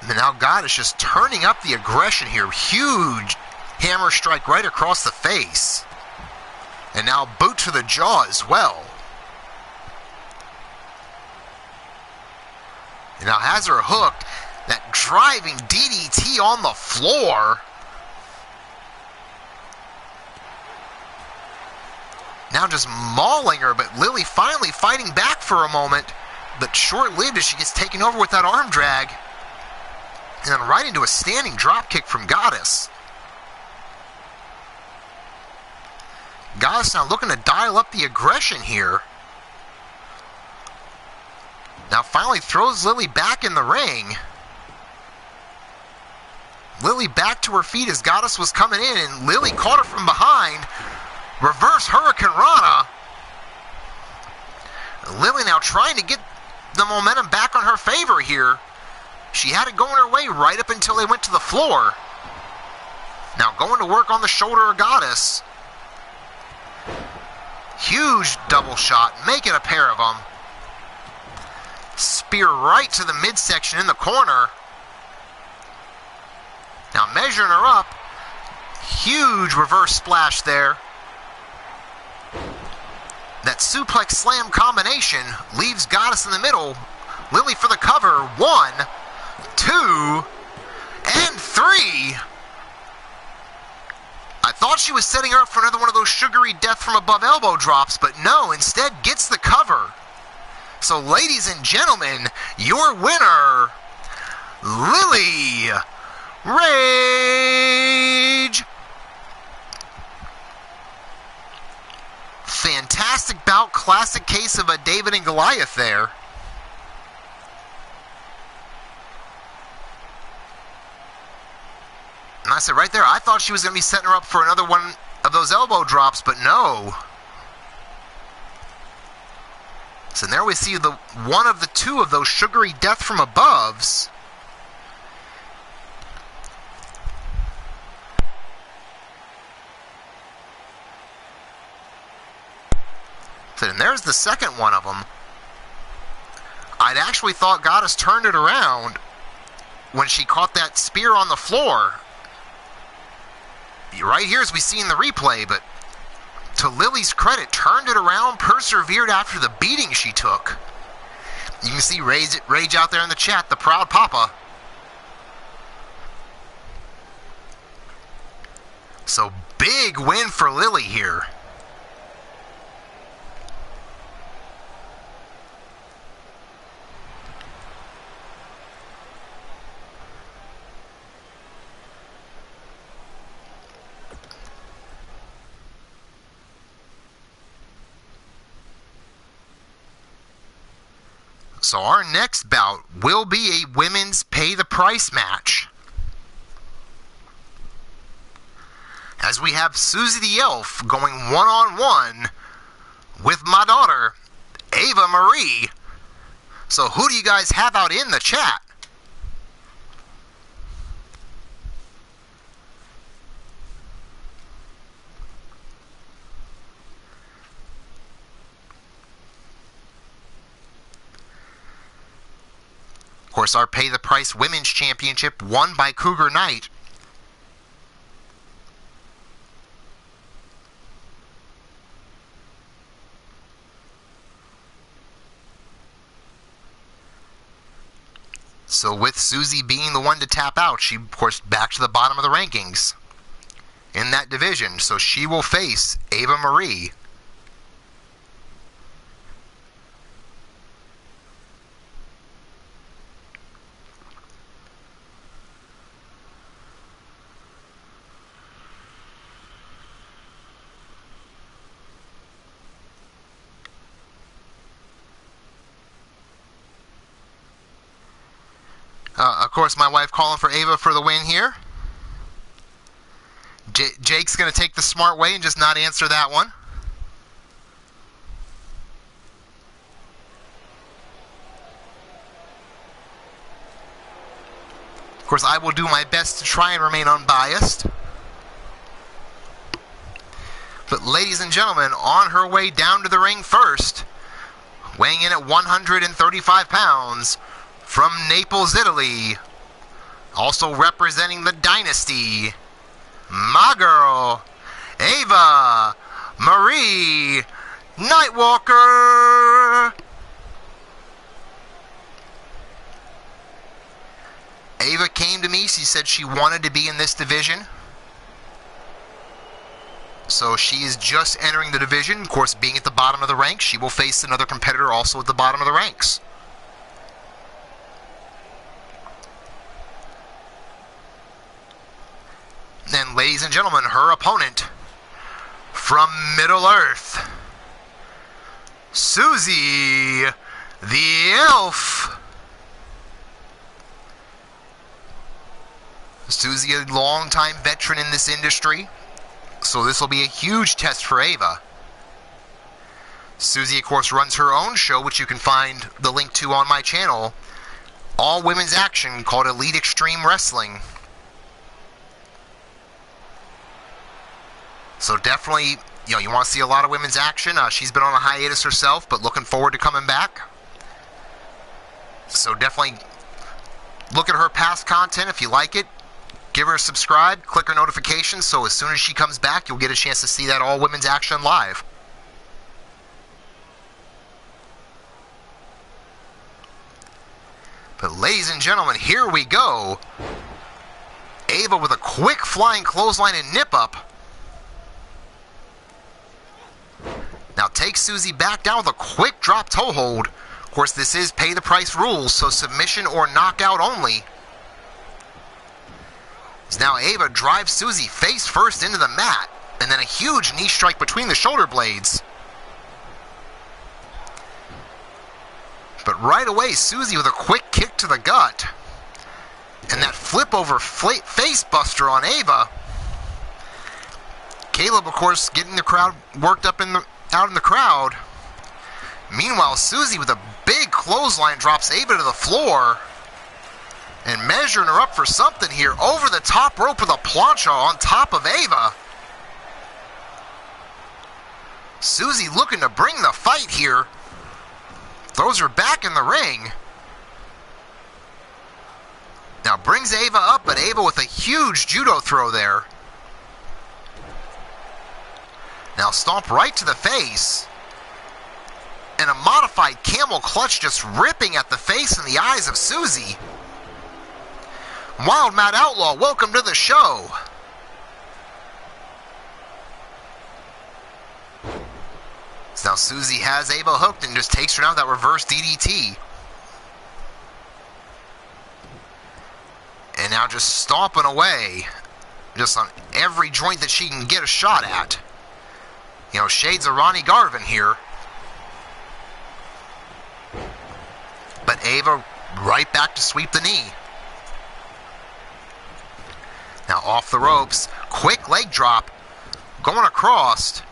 And now Goddess just turning up the aggression here. Huge hammer strike right across the face. And now boot to the jaw as well. And now has her hooked. That driving DDT on the floor. Now just mauling her, but Lily finally fighting back for a moment. But short-lived as she gets taken over with that arm drag. And then right into a standing dropkick from Goddess. Goddess now looking to dial up the aggression here. Now finally throws Lily back in the ring. Lily back to her feet as Goddess was coming in, and Lily caught her from behind. Reverse Hurricane Rana. Lily now trying to get the momentum back on her favor here. She had it going her way right up until they went to the floor. Now going to work on the shoulder of Goddess. Huge double shot, making a pair of them. Spear right to the midsection in the corner. Now measuring her up. Huge reverse splash there. That suplex slam combination leaves Goddess in the middle. Lily for the cover. 1, 2, and 3. I thought she was setting her up for another one of those sugary death from above elbow drops, but no, instead gets the cover. So ladies and gentlemen, your winner, Lily Rage. Fantastic bout, classic case of a David and Goliath there. And I said right there, I thought she was going to be setting her up for another one of those elbow drops, but no. So there we see the one of the two of those sugary death from aboves. And there's the second one of them. I'd actually thought Goddess turned it around when she caught that spear on the floor. Right here as we see in the replay, but to Lily's credit, turned it around, persevered after the beating she took. You can see Rage out there in the chat, the proud papa. So big win for Lily here. So our next bout will be a women's pay the price match. As we have Susie the Elf going one-on-one with my daughter, Ava Marie. So who do you guys have out in the chat? Of course, our Pay the Price Women's Championship won by Cougar Knight. So with Susie being the one to tap out, she, of course, back to the bottom of the rankings in that division. So she will face Ava Marie. Of course, my wife calling for Ava for the win here. Jake's going to take the smart way and just not answer that one. Of course, I will do my best to try and remain unbiased. But ladies and gentlemen, on her way down to the ring first, weighing in at 135 pounds, from Naples, Italy, also representing the Dynasty, my girl, Ava Marie Nightwalker. Ava came to me. She said she wanted to be in this division. So she is just entering the division. Of course, being at the bottom of the ranks, she will face another competitor also at the bottom of the ranks. And ladies and gentlemen, her opponent from Middle-earth, Susie the Elf. Susie, a longtime veteran in this industry, so this will be a huge test for Ava. Susie, of course, runs her own show, which you can find the link to on my channel, all women's action, called Elite Extreme Wrestling. So definitely, you want to see a lot of women's action. She's been on a hiatus herself, but looking forward to coming back. So definitely look at her past content if you like it. Give her a subscribe, click her notifications, so as soon as she comes back, you'll get a chance to see that all women's action live. But ladies and gentlemen, here we go. Ava with a quick flying clothesline and nip up. Now takes Susie back down with a quick drop toe hold. Of course, this is pay the price rules, so submission or knockout only. Now Ava drives Susie face first into the mat, and then a huge knee strike between the shoulder blades. But right away, Susie with a quick kick to the gut, and that flip over face buster on Ava. Caleb, of course, getting the crowd worked up out in the crowd. Meanwhile, Susie with a big clothesline drops Ava to the floor. And measuring her up for something here, over the top rope with a plancha on top of Ava. Susie looking to bring the fight here. Throws her back in the ring. Now brings Ava up, but Ava with a huge judo throw there. Now stomp right to the face. And a modified camel clutch just ripping at the face and the eyes of Susie. Wild Matt Outlaw, welcome to the show. So now Susie has Ava hooked and just takes her down with that reverse DDT. And now just stomping away, just on every joint that she can get a shot at. Shades of Ronnie Garvin here. But Ava right back to sweep the knee. Now off the ropes, quick leg drop, going across.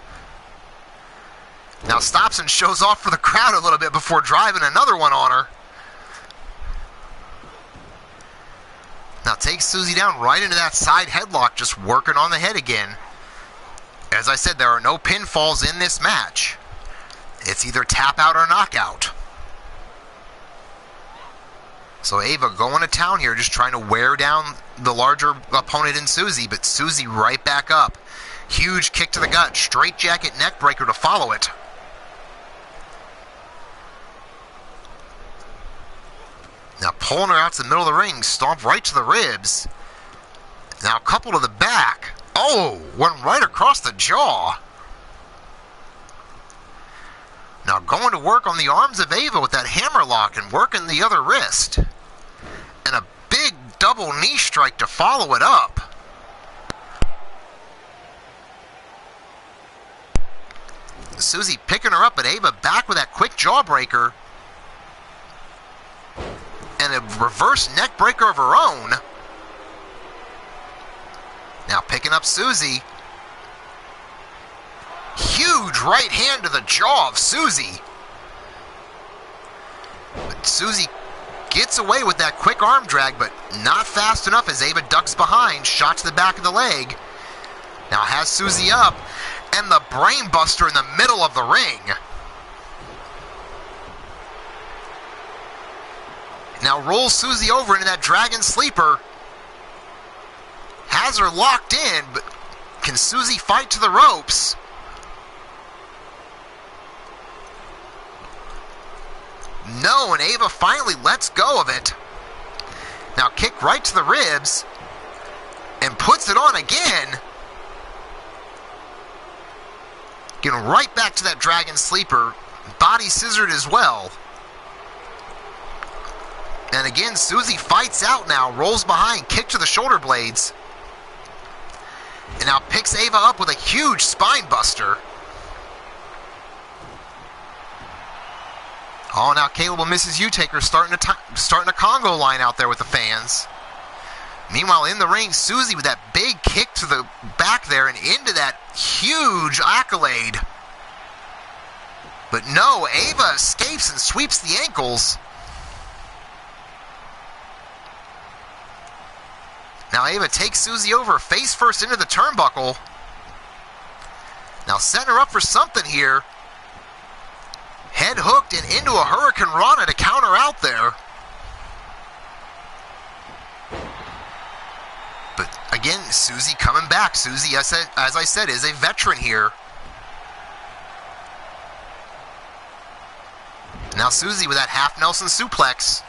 Now stops and shows off for the crowd a little bit before driving another one on her. Now takes Susie down right into that side headlock, just working on the head again. As I said, there are no pinfalls in this match. It's either tap out or knockout. So Ava going to town here, just trying to wear down the larger opponent in Susie, but Susie right back up. Huge kick to the gut, straight jacket neck breaker to follow it. Now pulling her out to the middle of the ring, stomp right to the ribs. Now a couple to the back. Oh, went right across the jaw. Now going to work on the arms of Ava with that hammerlock and working the other wrist. And a big double knee strike to follow it up. Susie picking her up, but Ava back with that quick jawbreaker. And a reverse neck breaker of her own. Now picking up Susie. Huge right hand to the jaw of Susie. But Susie gets away with that quick arm drag, but not fast enough as Ava ducks behind. Shot to the back of the leg. Now has Susie up. And the brain buster in the middle of the ring. Now rolls Susie over into that dragon sleeper. has her locked in, but can Susie fight to the ropes? No, and Ava finally lets go of it. Now kick right to the ribs, and puts it on again. Getting right back to that Dragon Sleeper. Body scissored as well. And again, Susie fights out now, rolls behind, kick to the shoulder blades. And now picks Ava up with a huge spine buster. Oh, now Caleb and Mrs. U-Taker starting a Congo line out there with the fans. Meanwhile, in the ring, Susie with that big kick to the back there and into that huge accolade. But no, Ava escapes and sweeps the ankles. Now Ava takes Susie over face first into the turnbuckle. Now setting her up for something here. Head hooked and into a Hurricane Rana to counter out there. But again, Susie coming back. Susie, as I said, is a veteran here. Now Susie with that half Nelson suplex.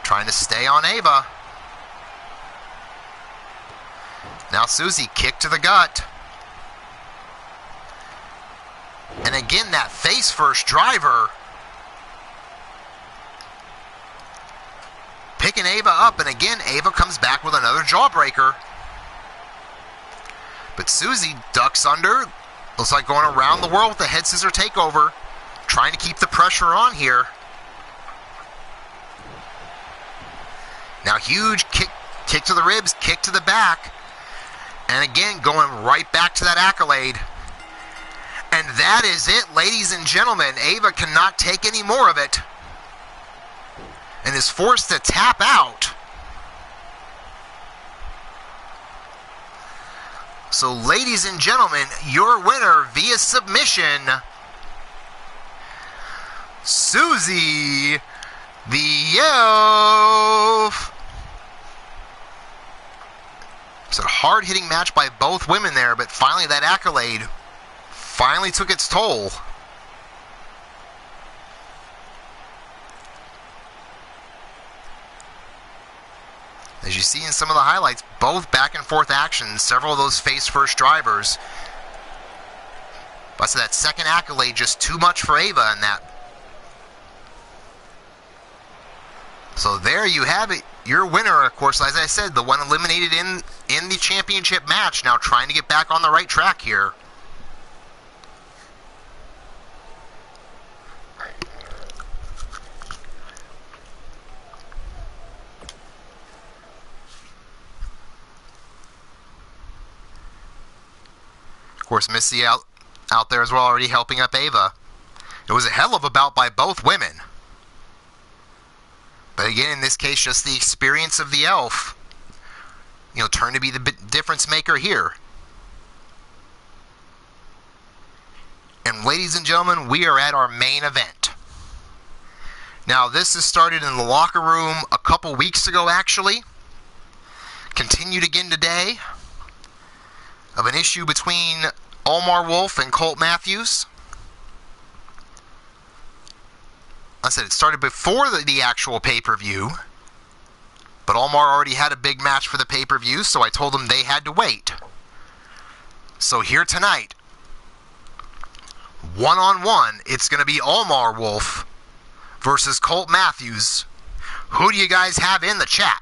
Trying to stay on Ava. Now Susie, kick to the gut. And again, that face first driver. Picking Ava up, and again, Ava comes back with another jawbreaker. But Susie ducks under. Looks like going around the world with the head scissor takeover. Trying to keep the pressure on here. Now huge kick to the ribs, kick to the back. And again, going right back to that accolade. And that is it, ladies and gentlemen. Ava cannot take any more of it. And is forced to tap out. So, ladies and gentlemen, your winner via submission, Susie the Elf. It's a hard-hitting match by both women there, but finally that accolade finally took its toll. As you see in some of the highlights, both back-and-forth actions, several of those face-first drivers. But so that second accolade, just too much for Ava in that. So there you have it. Your winner, of course, as I said, the one eliminated in the championship match, now trying to get back on the right track here. Of course, Missy out there as well, already helping up Ava. It was a hell of a bout by both women. But again, in this case, just the experience of the Elf, turned to be the difference maker here. And ladies and gentlemen, we are at our main event. Now, this has started in the locker room a couple weeks ago, actually. Continued again today, of an issue between Omar Wolf and Colt Matthews. I said it started before the actual pay-per-view, but Omar already had a big match for the pay-per-view, so I told them they had to wait. So here tonight, one-on-one, it's going to be Omar Wolf versus Colt Matthews. Who do you guys have in the chat?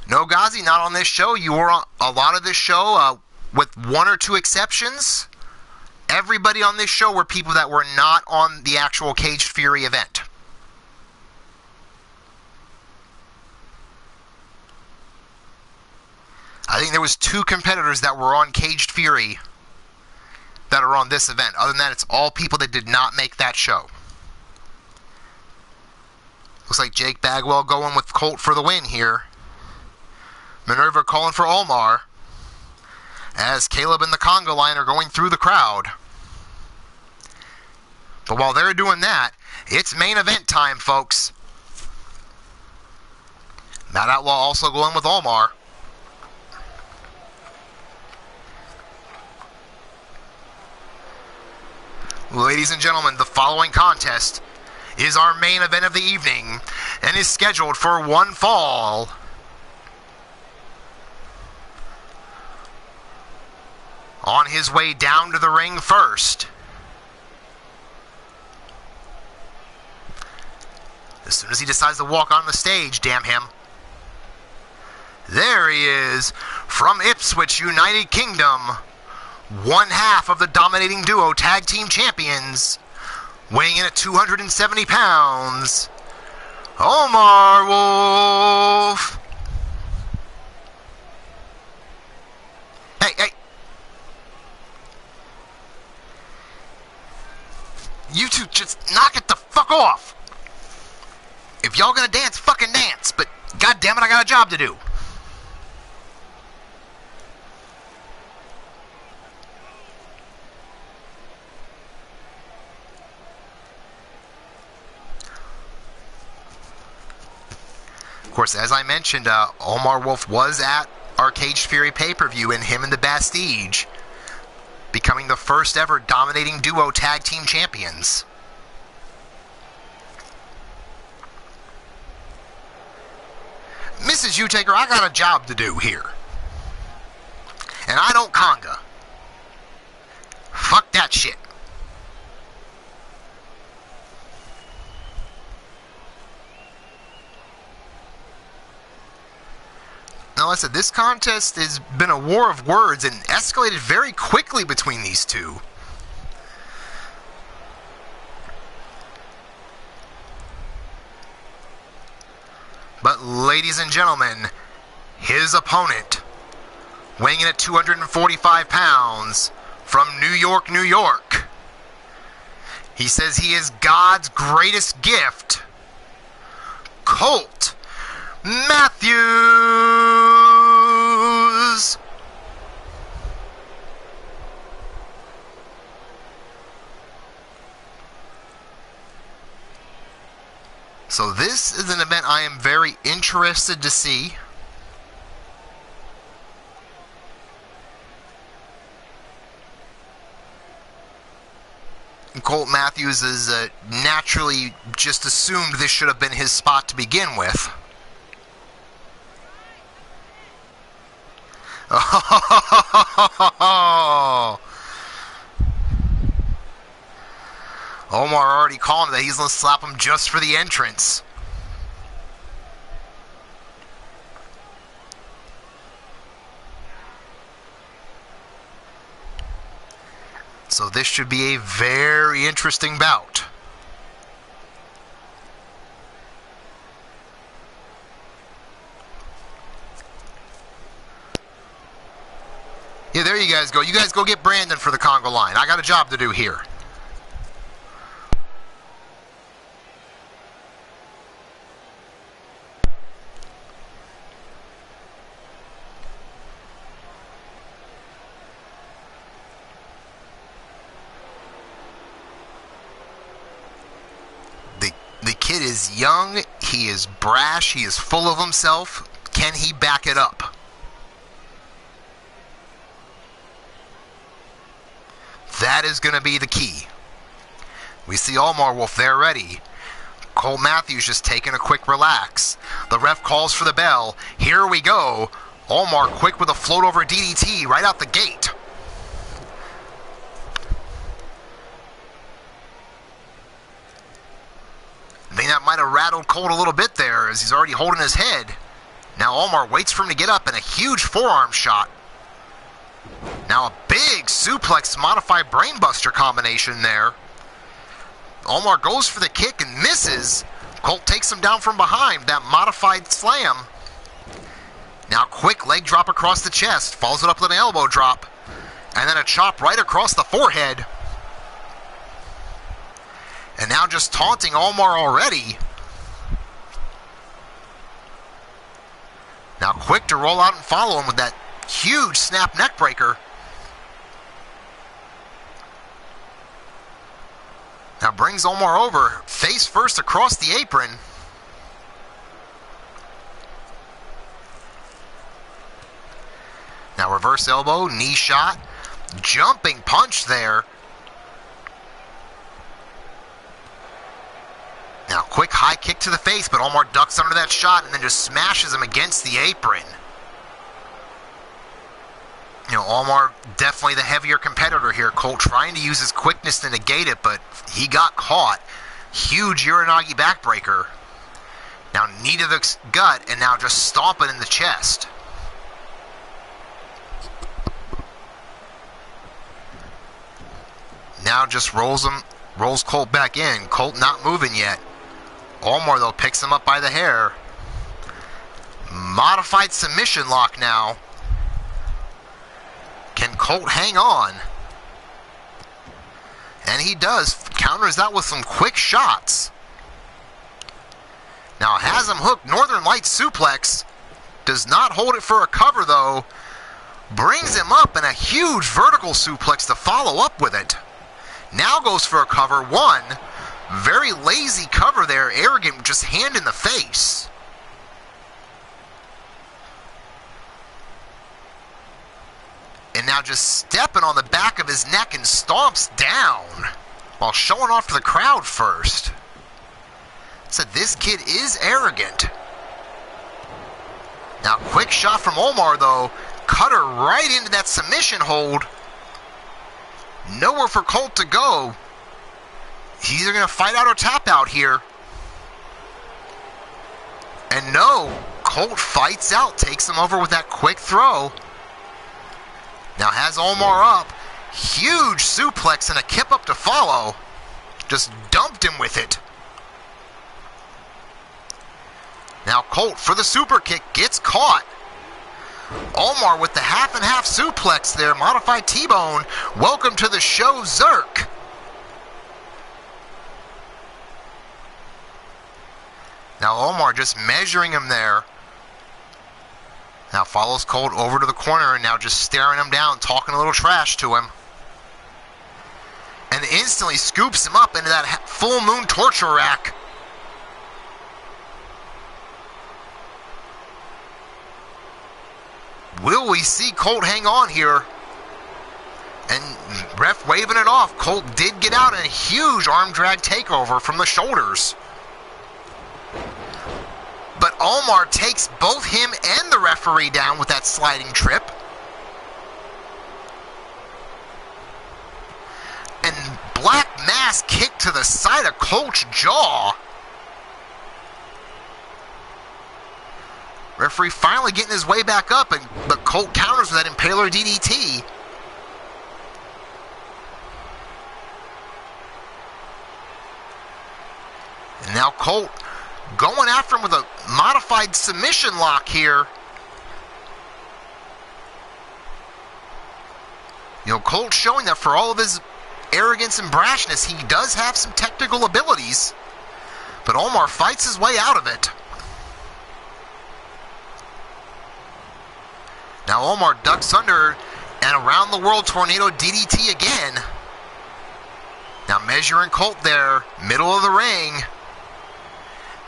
No, Ghazi, not on this show. You were on a lot of this show, with one or two exceptions. Everybody on this show were people that were not on the actual Caged Fury event. I think there was 2 competitors that were on Caged Fury that are on this event. Other than that, it's all people that did not make that show. Looks like Jake Bagwell going with Colt for the win here. Minerva calling for Omar, as Caleb and the Congo line are going through the crowd. But while they're doing that, it's main event time, folks. Matt Outlaw also going with Omar. Ladies and gentlemen, the following contest is our main event of the evening and is scheduled for one fall. On his way down to the ring first, as soon as he decides to walk on the stage, damn him, there he is, from Ipswich, United Kingdom, one half of the dominating duo tag team champions, weighing in at 270 pounds, Omar Wolf. Hey. You two just knock it the fuck off. If y'all gonna dance, fucking dance. But goddammit, I got a job to do. Of course, as I mentioned, Omar Wolf was at our Caged Fury pay-per-view, and him and the Bastige becoming the first ever dominating duo tag team champions. Mrs. Utaker, I got a job to do here. And I don't conga. Fuck that shit. Now, like I said, this contest has been a war of words and escalated very quickly between these two. But, ladies and gentlemen, his opponent, weighing in at 245 pounds, from New York, New York. He says he is God's greatest gift, Colt Matthews. So this is an event I am very interested to see. And Colt Matthews is naturally just assumed this should have been his spot to begin with. Oh. Omar already calling that he's going to slap him just for the entrance. So this should be a very interesting bout. Yeah, there you guys go. You guys go get Brandon for the Congo line. I got a job to do here. The kid is young, he is brash, he is full of himself. Can he back it up? That is going to be the key. We see Omar Wolf there ready. Colt Matthews just taking a quick relax. The ref calls for the bell. Here we go. Omar quick with a float over DDT right out the gate. I think that might have rattled Colt a little bit there as he's already holding his head. Now Omar waits for him to get up and a huge forearm shot. Now a big suplex modified brainbuster combination there. Omar goes for the kick and misses. Colt takes him down from behind, that modified slam. Now quick leg drop across the chest, follows it up with an elbow drop. And then a chop right across the forehead. And now just taunting Omar already. Now quick to roll out and follow him with that huge snap neck breaker. Now brings Omar over, face first across the apron. Now reverse elbow, knee shot, jumping punch there. Now quick high kick to the face, but Omar ducks under that shot and then just smashes him against the apron. You know, Omar definitely the heavier competitor here. Colt trying to use his quickness to negate it, but he got caught. Huge Uranagi backbreaker. Now knee to the gut, and now just stomping in the chest. Now just rolls Colt back in. Colt not moving yet. Omar, though, picks him up by the hair. Modified submission lock now. Can Colt hang on? And he does. Counters that with some quick shots. Now has him hooked. Northern Lights suplex. Does not hold it for a cover, though. Brings him up, and a huge vertical suplex to follow up with it. Now goes for a cover. One. Very lazy cover there. Arrogant, just hand in the face. And now just stepping on the back of his neck and stomps down while showing off to the crowd first. Said this kid is arrogant. Now quick shot from Omar, though. Cutter right into that submission hold. Nowhere for Colt to go. He's either going to fight out or tap out here. And no, Colt fights out, takes him over with that quick throw. Now has Omar up. Huge suplex and a kip up to follow. Just dumped him with it. Now Colt for the super kick gets caught. Omar with the half and half suplex there. Modified T-bone. Welcome to the show, Zerk. Now Omar just measuring him there. Now follows Colt over to the corner and now just staring him down, talking a little trash to him. And instantly scoops him up into that full moon torture rack. Will we see Colt hang on here? And ref waving it off. Colt did get out in a huge arm drag takeover from the shoulders. But Omar takes both him and the referee down with that sliding trip. And black mass kick to the side of Colt's jaw. Referee finally getting his way back up, but Colt counters with that Impaler DDT. And now Colt going after him with a modified submission lock here. You know, Colt showing that for all of his arrogance and brashness, he does have some technical abilities. But Omar fights his way out of it. Now Omar ducks under and around the world tornado DDT again. Now measuring Colt there, middle of the ring.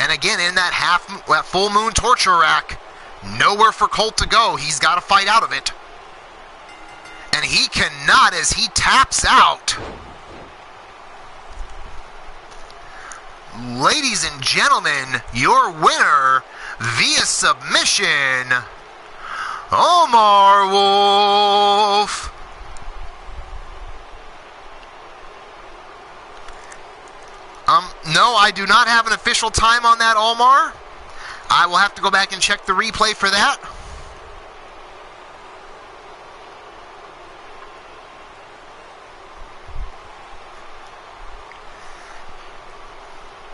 And again in that full moon torture rack. Nowhere for Colt to go. He's got to fight out of it. And he cannot as he taps out. Ladies and gentlemen, your winner via submission, Omar Wolf. No, I do not have an official time on that, Omar. I will have to go back and check the replay for that.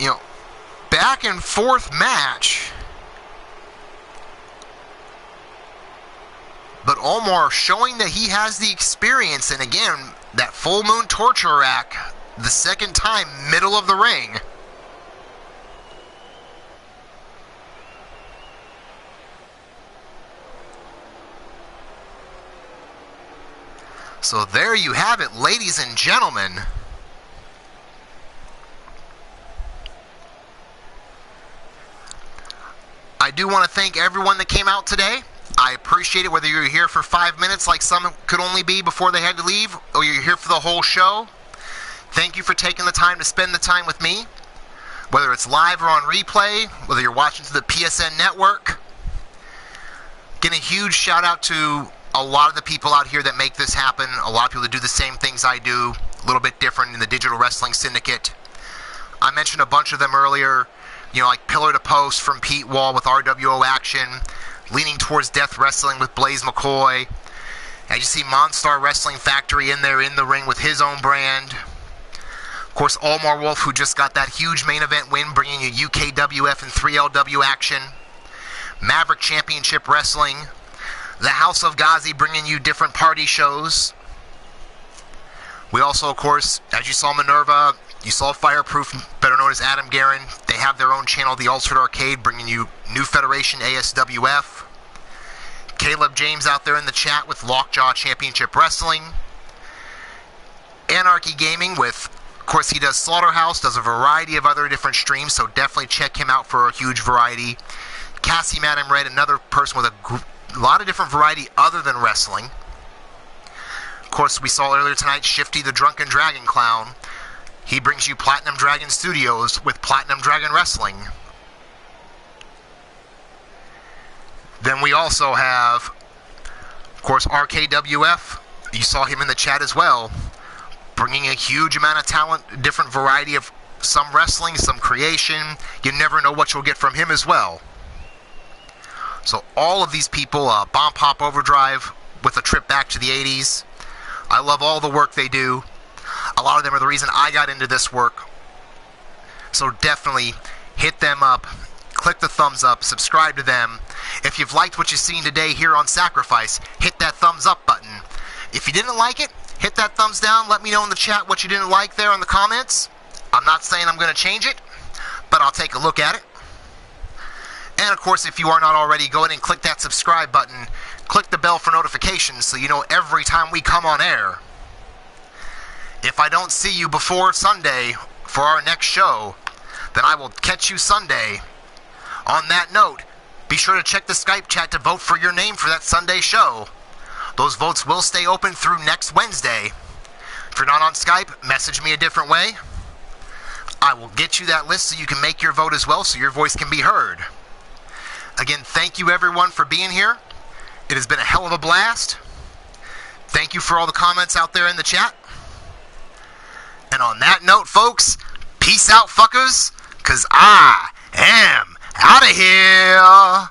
You know, back and forth match. But Omar showing that he has the experience, and again, that full moon torture rack, the second time, middle of the ring. So there you have it, ladies and gentlemen. do want to thank everyone that came out today. I appreciate it, whether you're here for 5 minutes like some could only be before they had to leave, or you're here for the whole show. Thank you for taking the time to spend the time with me, whether it's live or on replay, whether you're watching through the PSN network. Getting a huge shout out to a lot of the people out here that make this happen, a lot of people that do the same things I do, a little bit different in the Digital Wrestling Syndicate. I mentioned a bunch of them earlier, like Pillar to Post from Pete Wall with RWO Action, Leaning Towards Death Wrestling with Blaze McCoy, and you see Monstar Wrestling Factory in there in the ring with his own brand. Of course, Omar Wolf, who just got that huge main event win, bringing you UKWF and 3LW action. Maverick Championship Wrestling. The House of Ghazi bringing you different party shows. We also, of course, as you saw Minerva, you saw Fireproof, better known as Adam Guerin. They have their own channel, The Ultimate Arcade, bringing you New Federation ASWF. Caleb James out there in the chat with Lockjaw Championship Wrestling. Anarchy Gaming with, of course, he does Slaughterhouse, does a variety of other different streams, so definitely check him out for a huge variety. Cassie Madam Red, another person with a lot of different variety other than wrestling. Of course, we saw earlier tonight Shifty the Drunken Dragon Clown. He brings you Platinum Dragon Studios with Platinum Dragon Wrestling. Then we also have, of course, RKWF. You saw him in the chat as well, bringing a huge amount of talent, different variety of some wrestling, some creation. You never know what you'll get from him as well. So all of these people, Bomb Pop Overdrive with a trip back to the 80s. I love all the work they do. A lot of them are the reason I got into this work. So definitely hit them up, click the thumbs up, subscribe to them. If you've liked what you've seen today here on Sacrifice, hit that thumbs up button. If you didn't like it, hit that thumbs down. Let me know in the chat what you didn't like there in the comments. I'm not saying I'm going to change it, but I'll take a look at it. And of course, if you are not already, go ahead and click that subscribe button. Click the bell for notifications so you know every time we come on air. If I don't see you before Sunday for our next show, then I will catch you Sunday. On that note, be sure to check the Skype chat to vote for your name for that Sunday show. Those votes will stay open through next Wednesday. If you're not on Skype, message me a different way. I will get you that list so you can make your vote as well, so your voice can be heard. Again, thank you everyone for being here. It has been a hell of a blast. Thank you for all the comments out there in the chat. And on that note, folks, peace out, fuckers, 'cause I am out of here.